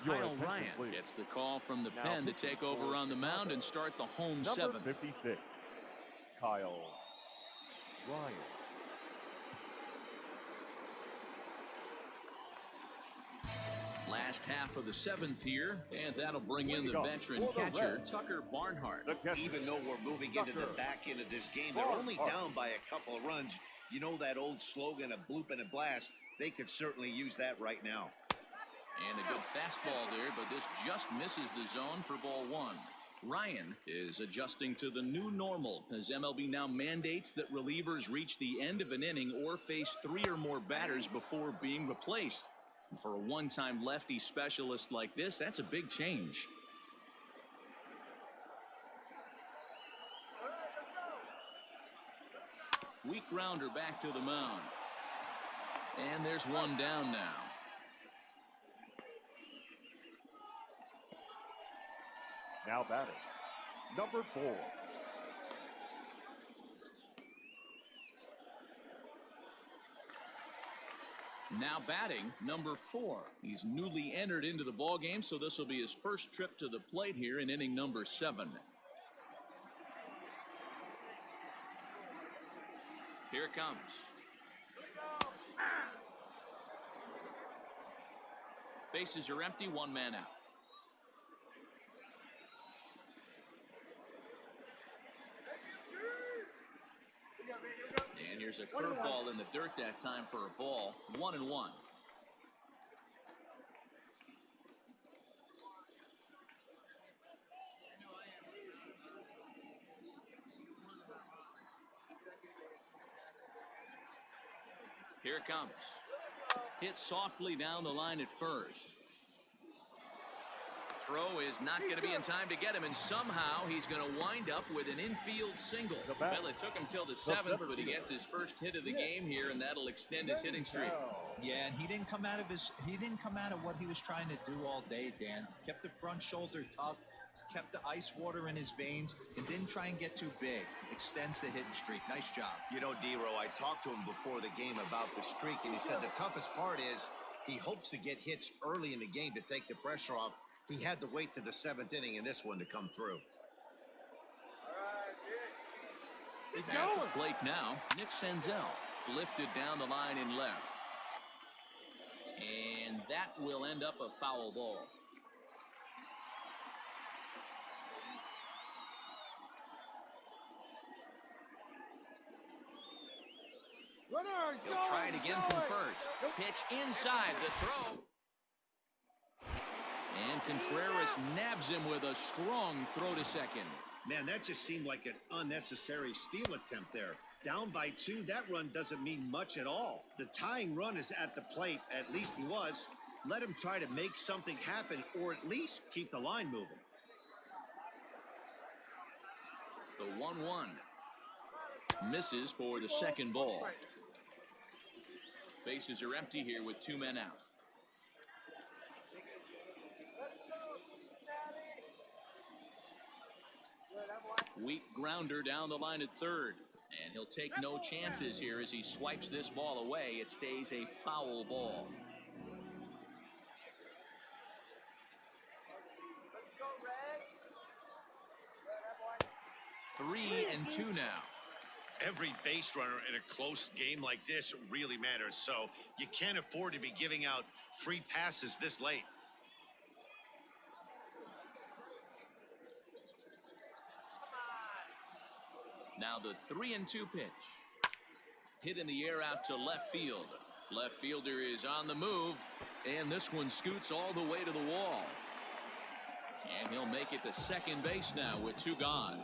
Kyle Ryan gets the call from the pen to take over on the mound and start the home 7th.
56, Kyle Ryan.
Last half of the seventh here, and that'll bring in the veteran catcher, Tucker Barnhart.
Even though we're moving into the back end of this game, they're only down by a couple of runs. You know that old slogan, a bloop and a blast? They could certainly use that right now.
And a good fastball there, but this just misses the zone for ball one. Ryan is adjusting to the new normal as MLB now mandates that relievers reach the end of an inning or face 3 or more batters before being replaced. And for a one-time lefty specialist like this, that's a big change. Weak grounder back to the mound. And there's one down now.
Now batting, number 4.
Now batting, number 4. He's newly entered into the ballgame, so this will be his first trip to the plate here in inning number 7. Here it comes. Bases are empty, 1 man out. And here's a curveball in the dirt that time for a ball. 1-1. Here it comes. Hit softly down the line at first. Throw is not going to be in time to get him, and somehow he's going to wind up with an infield single. Well, it took him till the 7th, but he gets his first hit of the game here, and that'll extend his hitting streak.
Yeah, and he didn't come out of what he was trying to do all day, Dan. Kept the front shoulder tough, kept the ice water in his veins, and didn't try and get too big. Extends the hitting streak. Nice job.
You know, D-Row, I talked to him before the game about the streak, and he said the toughest part is he hopes to get hits early in the game to take the pressure off. He had to wait to the 7th inning in this one to come through.
He's at the plate now. Nick Senzel lifted down the line in left. And that will end up a foul ball. He'll try it again from first. Pitch inside the throw. And Contreras nabs him with a strong throw to second.
Man, that just seemed like an unnecessary steal attempt there. Down by 2, that run doesn't mean much at all. The tying run is at the plate, at least he was. Let him try to make something happen or at least keep the line moving.
The 1-1 misses for the second ball. Bases are empty here with 2 men out. Weak grounder down the line at third. And he'll take no chances here as he swipes this ball away. It stays a foul ball. 3-2 now.
Every base runner in a close game like this really matters, so you can't afford to be giving out free passes this late.
Now the 3-2 pitch. Hit in the air out to left field. Left fielder is on the move, and this one scoots all the way to the wall. And he'll make it to second base now with 2 gone.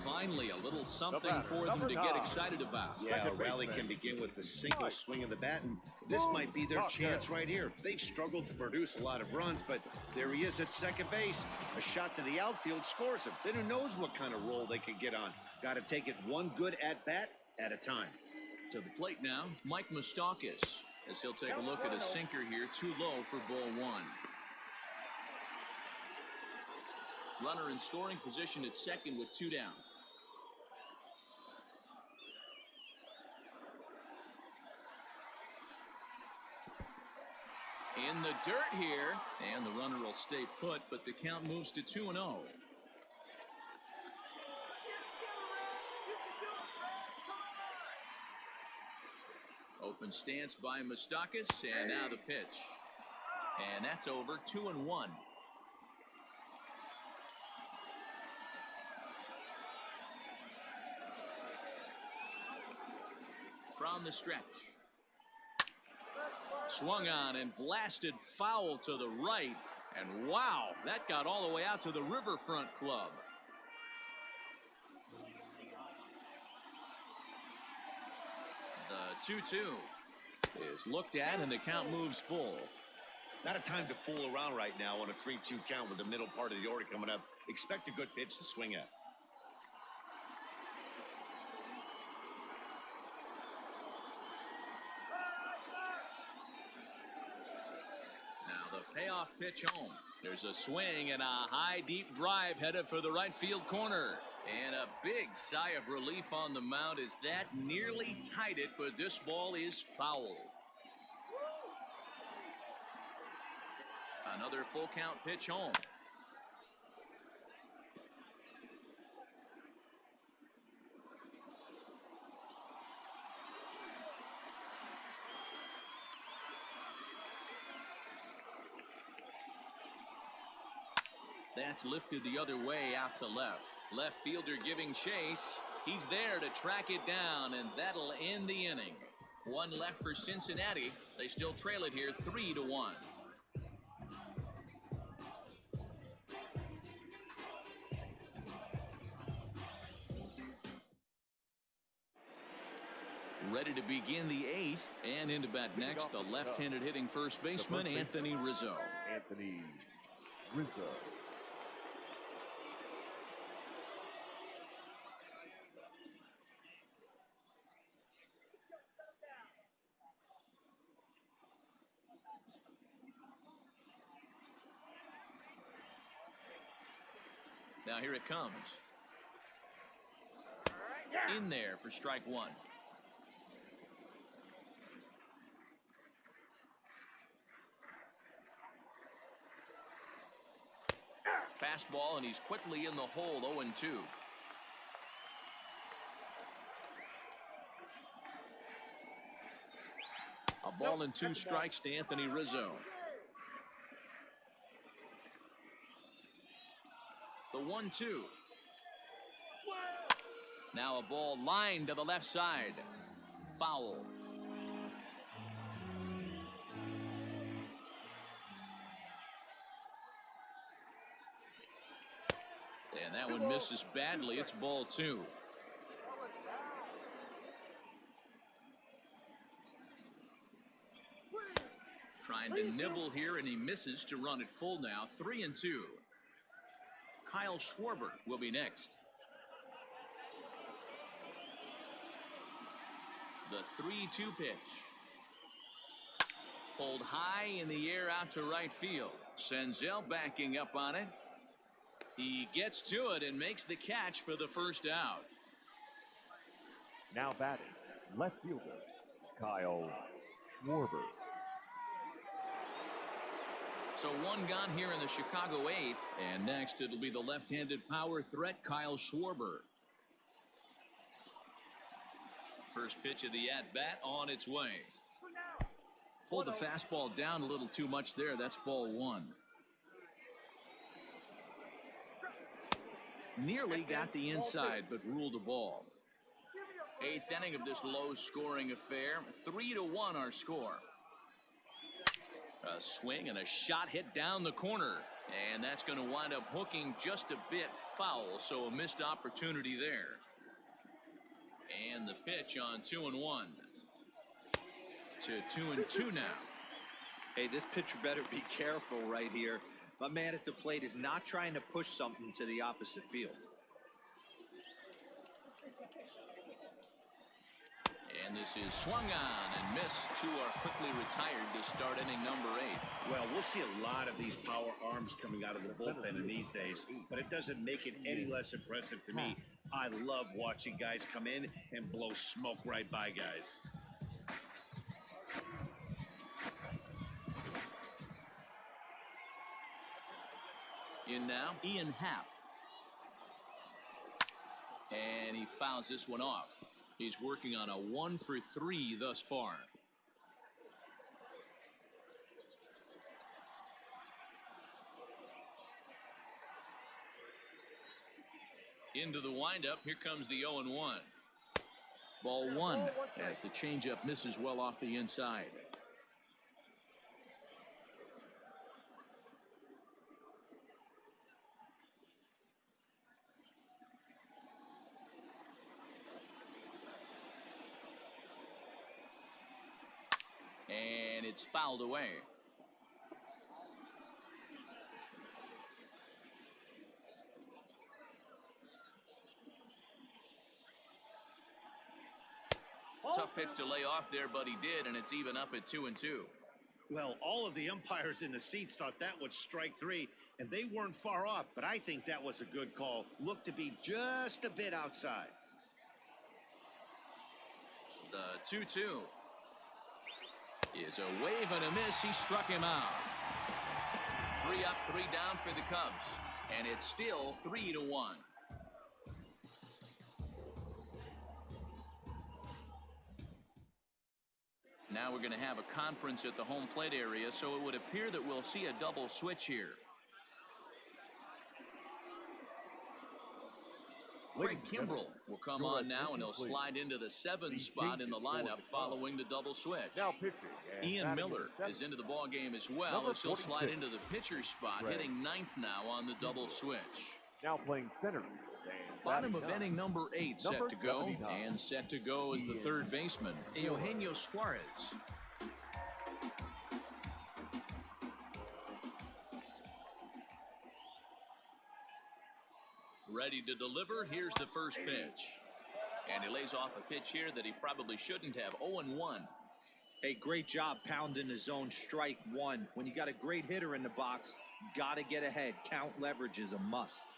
Finally, a little something for them to get excited about.
Yeah, a rally can begin with a single swing of the bat, and this might be their chance right here. They've struggled to produce a lot of runs, but there he is at second base. A shot to the outfield scores him. Then who knows what kind of role they could get on. Got to take it one good at-bat at a time.
To the plate now, Mike Moustakas, as he'll take a look at a sinker here, too low for ball 1. Runner in scoring position at second with 2 down. In the dirt here, and the runner will stay put, but the count moves to 2-0. Open stance by Moustakas, and now the pitch. And that's over 2-1. From the stretch. Swung on and blasted foul to the right. And wow, that got all the way out to the Riverfront Club. The 2-2 is looked at and the count moves full.
Not a time to fool around right now on a 3-2 count with the middle part of the order coming up. Expect a good pitch to swing at.
Now the payoff pitch home. There's a swing and a high deep drive headed for the right field corner. And a big sigh of relief on the mound as that nearly tied it, but this ball is foul. Another full count pitch home. That's lifted the other way out to left. Left fielder giving chase. He's there to track it down, and that'll end the inning. One left for Cincinnati. They still trail it here 3-1. Ready to begin the 8th, and into bat next, the left-handed hitting first baseman, Anthony Rizzo.
Anthony Rizzo.
Now here it comes. In there for strike one. Fastball, and he's quickly in the hole, 0-2. A ball and 2 strikes to Anthony Rizzo. The 1-2. Now a ball lined to the left side. Foul. And that one misses badly. It's ball 2. Trying to nibble here, and he misses to run it full now. 3-2. Kyle Schwarber will be next. The 3-2 pitch. Pulled high in the air out to right field. Senzel backing up on it. He gets to it and makes the catch for the first out.
Now batting, left fielder, Kyle Schwarber.
So one gone here in the Chicago 8th, and next it'll be the left-handed power threat, Kyle Schwarber. First pitch of the at-bat on its way. Pulled the fastball down a little too much there. That's ball 1. Nearly got the inside, but ruled a ball. 8th inning of this low-scoring affair. 3-1 our score. A swing and a shot hit down the corner, and that's going to wind up hooking just a bit foul, so a missed opportunity there. And the pitch on 2-1 to 2-2 now.
Hey, this pitcher better be careful right here. My man at the plate is not trying to push something to the opposite field.
And this is swung on and missed. 2 are quickly retired to start inning number 8.
Well, we'll see a lot of these power arms coming out of the bullpen in these days, but it doesn't make it any less impressive to me. I love watching guys come in and blow smoke right by guys.
In now, Ian Happ. And he fouls this one off. He's working on a 1 for 3 thus far. Into the windup, here comes the 0-1. Ball one as the changeup misses well off the inside. And it's fouled away. Tough pitch to lay off there, but he did, and it's even up at 2-2.
Well, all of the umpires in the seats thought that was strike three, and they weren't far off, but I think that was a good call. Looked to be just a bit outside.
The 2-2 is a wave and a miss. He struck him out. 3 up, 3 down for the Cubs, and it's still 3-1. Now we're going to have a conference at the home plate area, so it would appear that we'll see a double switch here. Craig Kimbrell will come on now, and he'll slide into the 7th spot in the lineup following the double switch.
Now pitching.
Ian Miller is into the ball game as well, as he'll slide into the pitcher's spot, hitting 9th now on the double switch.
Now playing center.
Bottom of inning number 8 set to go, and set to go is the third baseman, Eugenio Suarez. Ready to deliver. Here's the first pitch. And he lays off a pitch here that he probably shouldn't have. 0-1.
Hey, great job pounding the zone. Strike one. When you got a great hitter in the box, got to get ahead. Count leverage is a must.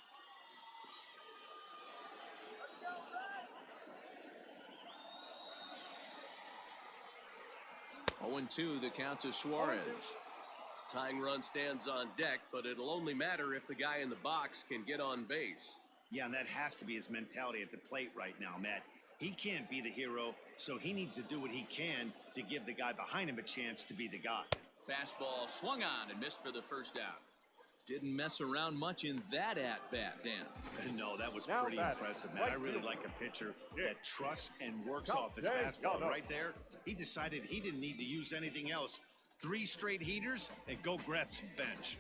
0-2 the count to Suarez.
Tying run stands on deck, but it'll only matter if the guy in the box can get on base.
Yeah, and that has to be his mentality at the plate right now, Matt. He can't be the hero, so he needs to do what he can to give the guy behind him a chance to be the guy.
Fastball swung on and missed for the first out. Didn't mess around much in that at-bat, Dan.
No, that was pretty impressive, man. I really like a pitcher that trusts and works off his fastball. Right there, he decided he didn't need to use anything else. 3 straight heaters and go grab some bench.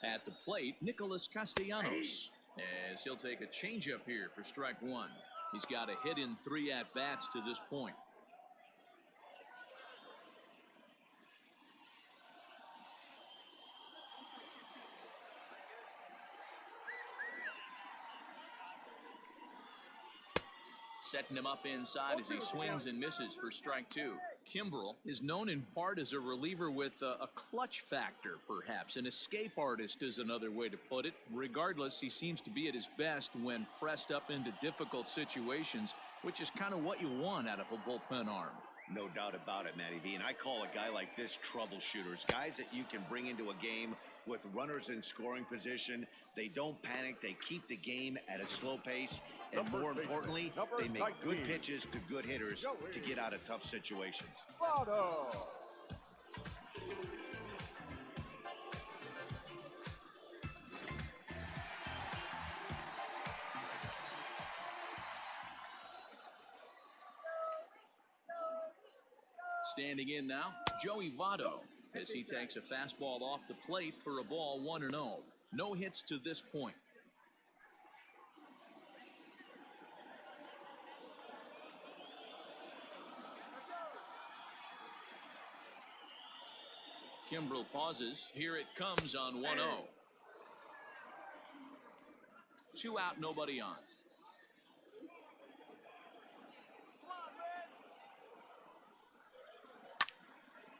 At the plate, Nicholas Castellanos, as he'll take a changeup here for strike one. He's got a hit in 3 at-bats to this point. Setting him up inside as he swings and misses for strike two. Kimbrell is known in part as a reliever with a clutch factor, perhaps. An escape artist is another way to put it. Regardless, he seems to be at his best when pressed up into difficult situations, which is kind of what you want out of a bullpen arm.
No doubt about it, Matty V. And I call a guy like this troubleshooters. Guys that you can bring into a game with runners in scoring position. They don't panic. They keep the game at a slow pace. And more importantly, they make good pitches to good hitters to get out of tough situations.
Standing in now, Joey Votto, as he takes a fastball off the plate for a ball 1-0. No hits to this point. Kimbrell pauses. Here it comes on 1-0. 2 out, nobody on.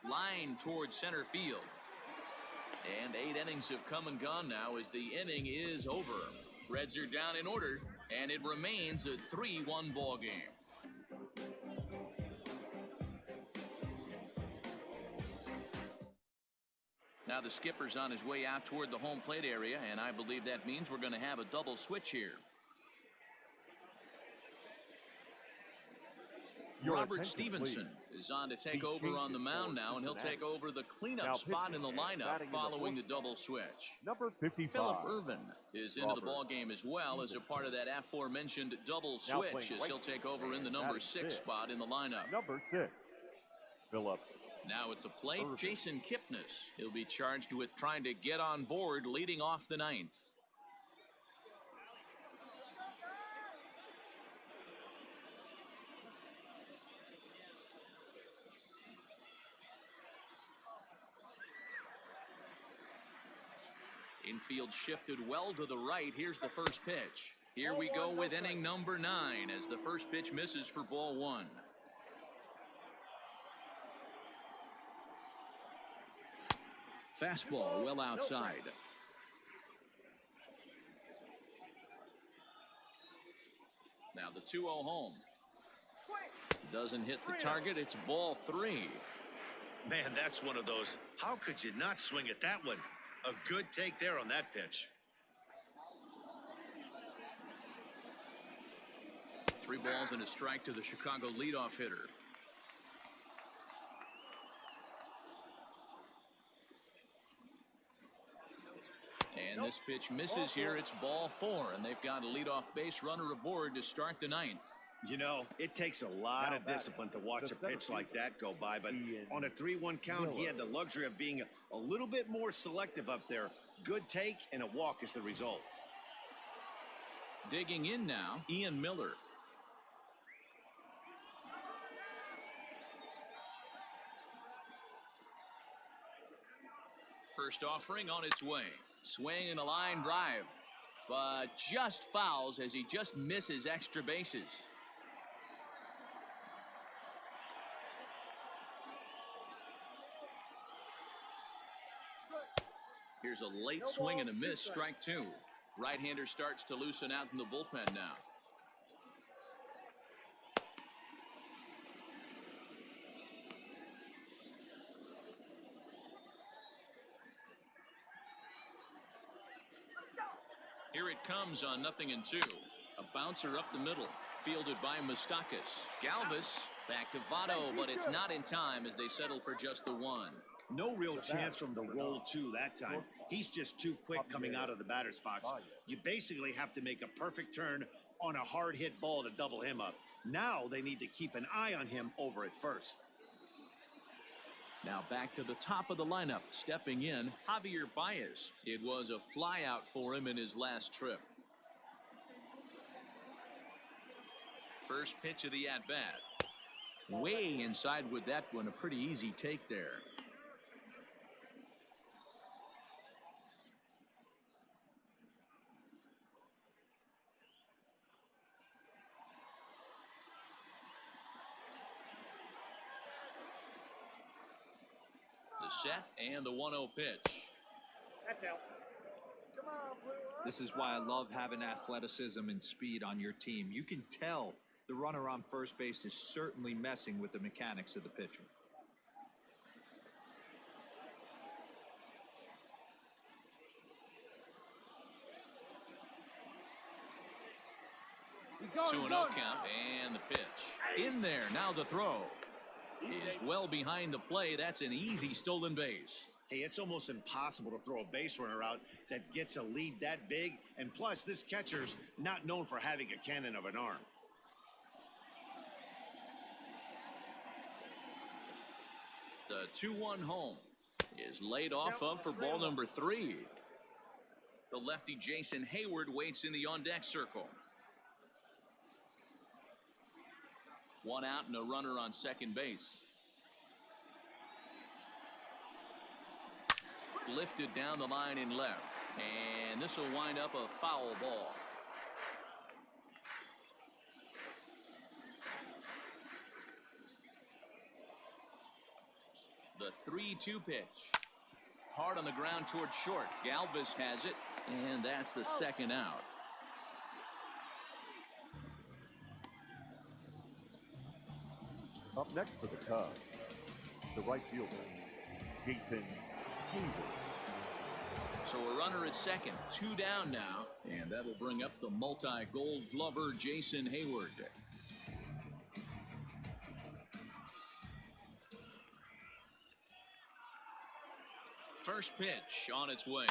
Line towards center field. And 8 innings have come and gone now as the inning is over. Reds are down in order, and it remains a 3-1 ball game. Now the skipper's on his way out toward the home plate area, and I believe that means we're going to have a double switch here. Robert Stevenson is on to take over on the mound now, and he'll take over the cleanup spot in the lineup following the double switch.
Number 55.
Philip Irvin is into the ball game as well as a part of that aforementioned double switch, as he'll take over in the number 6 spot in the lineup.
Number 6, Philip.
Now at the plate, Jason Kipnis. He'll be charged with trying to get on board leading off the 9th. Infield shifted well to the right. Here's the first pitch. Here we go with inning number 9 as the first pitch misses for ball 1. Fastball well outside. Now the 2-0 home. Doesn't hit the target. It's ball 3.
Man, that's one of those. How could you not swing at that one? A good take there on that pitch.
3 balls and a strike to the Chicago leadoff hitter. And this pitch misses here. It's ball 4, and they've got a leadoff base runner aboard to start the 9th.
You know, it takes a lot of discipline to watch a pitch like that go by, but on a 3-1 count, he had the luxury of being a little bit more selective up there. Good take and a walk is the result.
Digging in now, Ian Miller. First offering on its way. Swing and a line drive, but just fouls as he just misses extra bases. Here's a late swing and a miss, strike 2. Right-hander starts to loosen out in the bullpen now. Here it comes on 0-2. A bouncer up the middle, fielded by Moustakas. Galvis back to Votto, but it's not in time as they settle for just the 1.
No real chance from the roll 2 that time. He's just too quick coming out of the batter's box. You basically have to make a perfect turn on a hard hit ball to double him up. Now they need to keep an eye on him over at first.
Now back to the top of the lineup, stepping in, Javier Baez. It was a flyout for him in his last trip. First pitch of the at-bat. Way inside with that one, a pretty easy take there. The set and the 1-0 pitch.
That's out. Come on, Blue.
This is why I love having athleticism and speed on your team. You can tell the runner on first base is certainly messing with the mechanics of the pitcher.
He's going.
2-0 count and the pitch. In there, now the throw. Is well behind the play. That's an easy stolen base.
Hey, it's almost impossible to throw a base runner out that gets a lead that big. And plus, this catcher's not known for having a cannon of an arm.
The 2-1 home is laid off of for ball number 3. The lefty Jason Hayward waits in the on-deck circle. 1 out and a runner on second base. Lifted down the line in left, and this will wind up a foul ball. The 3-2 pitch. Hard on the ground towards short. Galvis has it, and that's the second out.
Up next for the Cubs, the right fielder, Jason Hayward.
So a runner at second, 2 down now, and that'll bring up the multi-gold glover Jason Hayward. first pitch on its way.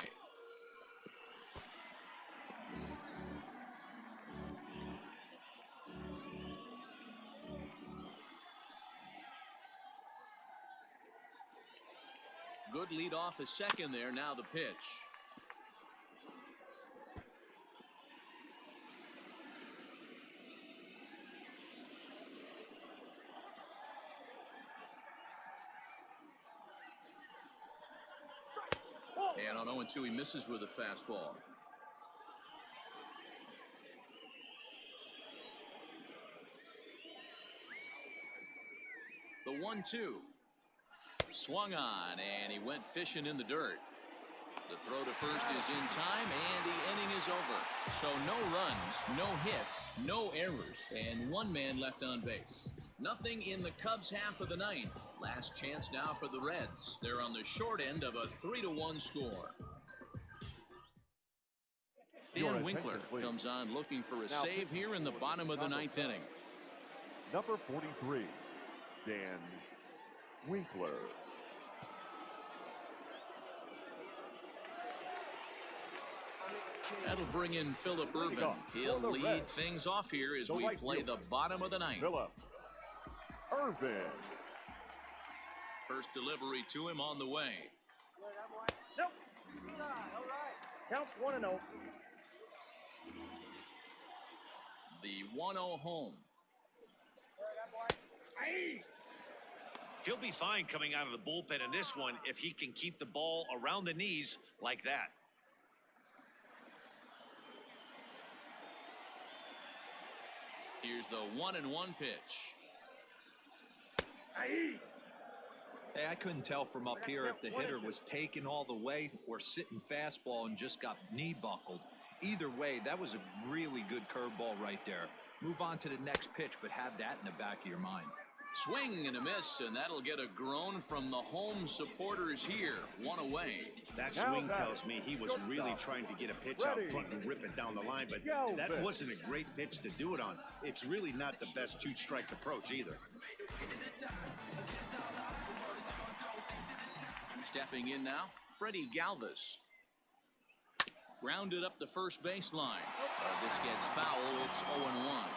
Good lead off a second there. Now the pitch. And on 0-2, he misses with a fastball. The 1-2. Swung on, and he went fishing in the dirt. The throw to first is in time, and the inning is over. So no runs, no hits, no errors, and one man left on base. Nothing in the Cubs' half of the ninth. Last chance now for the Reds. They're on the short end of a 3-1 score. Dan Winkler comes on looking for a save here in the bottom of the ninth inning.
Number 43, Dan Winkler.
That'll bring in Phillip Ervin. He'll lead things off here as we play the bottom of the ninth.
Phillip Ervin.
First delivery to him on the way.
Nope. All right. Count 1-0.
The 1-0 home.
He'll be fine coming out of the bullpen in this one if he can keep the ball around the knees like that.
Here's the 1-1 pitch.
Hey, I couldn't tell from up here if the hitter was taking all the way or sitting fastball and just got knee buckled. Either way, that was a really good curveball right there. Move on to the next pitch, but have that in the back of your mind.
Swing and a miss, and that'll get a groan from the home supporters here. One away.
That swing tells me he was really trying to get a pitch out front and rip it down the line, but that wasn't a great pitch to do it on. It's really not the best two-strike approach either.
Stepping in now, Freddie Galvis. Grounded up the first baseline. This gets foul. It's 0-1.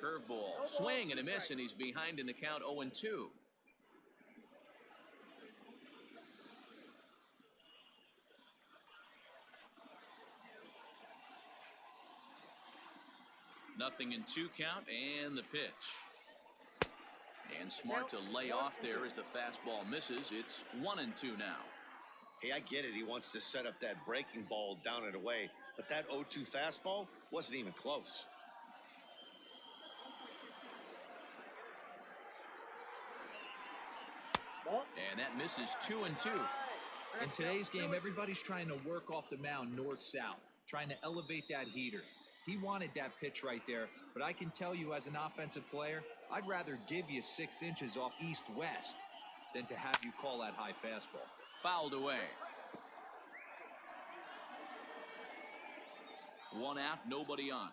Curveball, swing and a miss, and he's behind in the count 0-2. Nothing in 2 count, and the pitch. And smart to lay off there as the fastball misses. It's 1-2 now.
Hey, I get it. He wants to set up that breaking ball down and away, but that 0-2 fastball wasn't even close.
And that misses 2-2.
In today's game, everybody's trying to work off the mound north-south, trying to elevate that heater. He wanted that pitch right there, but I can tell you as an offensive player, I'd rather give you 6 inches off east-west than to have you call that high fastball.
Fouled away. 1 out, nobody on.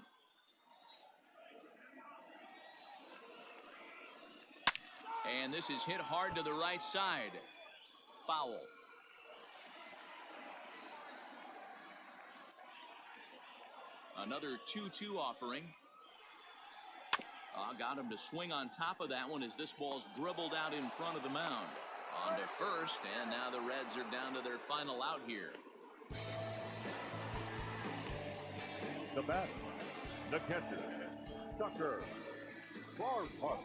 And this is hit hard to the right side. Foul. Another 2-2 offering. Got him to swing on top of that one as this ball's dribbled out in front of the mound. On to first, and now the Reds are down to their final out here.
The batter, the catcher, Tucker Barnhart.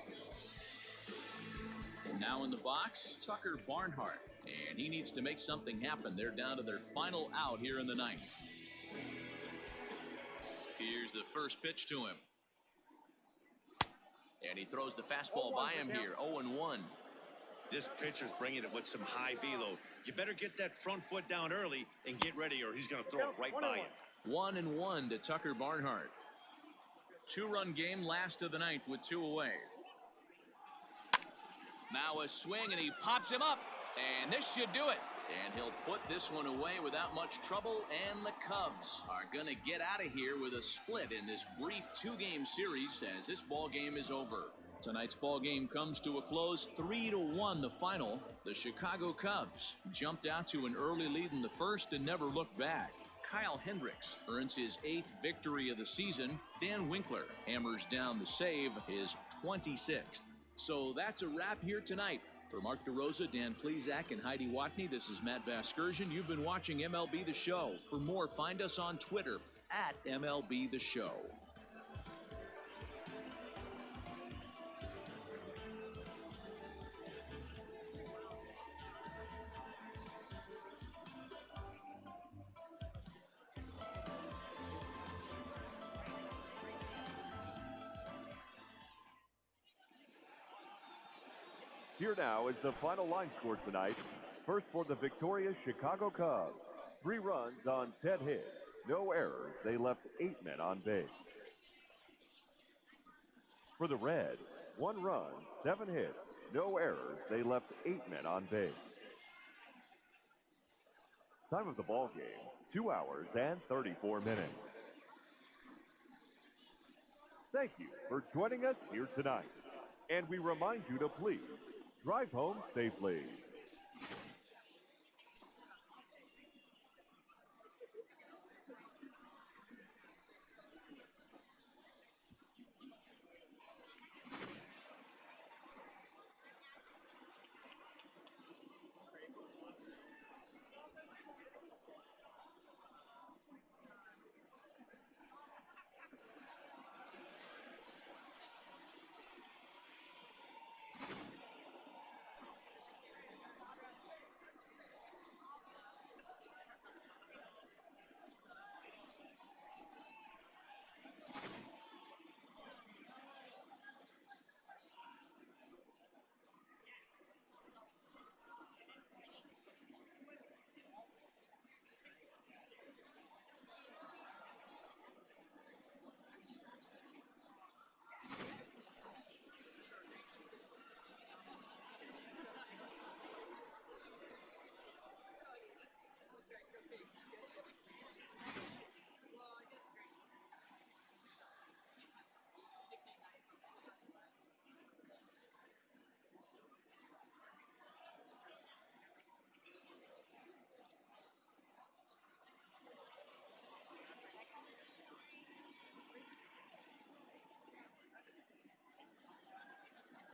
Now in the box, Tucker Barnhart. And he needs to make something happen. They're down to their final out here in the ninth. Here's the first pitch to him. And he throws the fastball by him here, 0-1.
This pitcher's bringing it with some high velo. You better get that front foot down early and get ready, or he's going to throw it right by you.
1-1 to Tucker Barnhart. 2-run game, last of the ninth with 2 away. Now a swing, and he pops him up. And this should do it. And he'll put this one away without much trouble, and the Cubs are going to get out of here with a split in this brief two-game series as this ball game is over. Tonight's ball game comes to a close, 3-1 the final. The Chicago Cubs jumped out to an early lead in the first and never looked back. Kyle Hendricks earns his 8th victory of the season. Dan Winkler hammers down the save, his 26th. So that's a wrap here tonight. For Mark DeRosa, Dan Plezak, and Heidi Watney, this is Matt Vasgersian. You've been watching MLB The Show. For more, find us on Twitter at MLB The Show.
Here now is the final line score tonight. First for the victorious Chicago Cubs. 3 runs on 10 hits. No errors. They left 8 men on base. For the Reds, 1 run, 7 hits. No errors. They left 8 men on base. Time of the ball game, 2 hours and 34 minutes. Thank you for joining us here tonight. And we remind you to please drive home safely.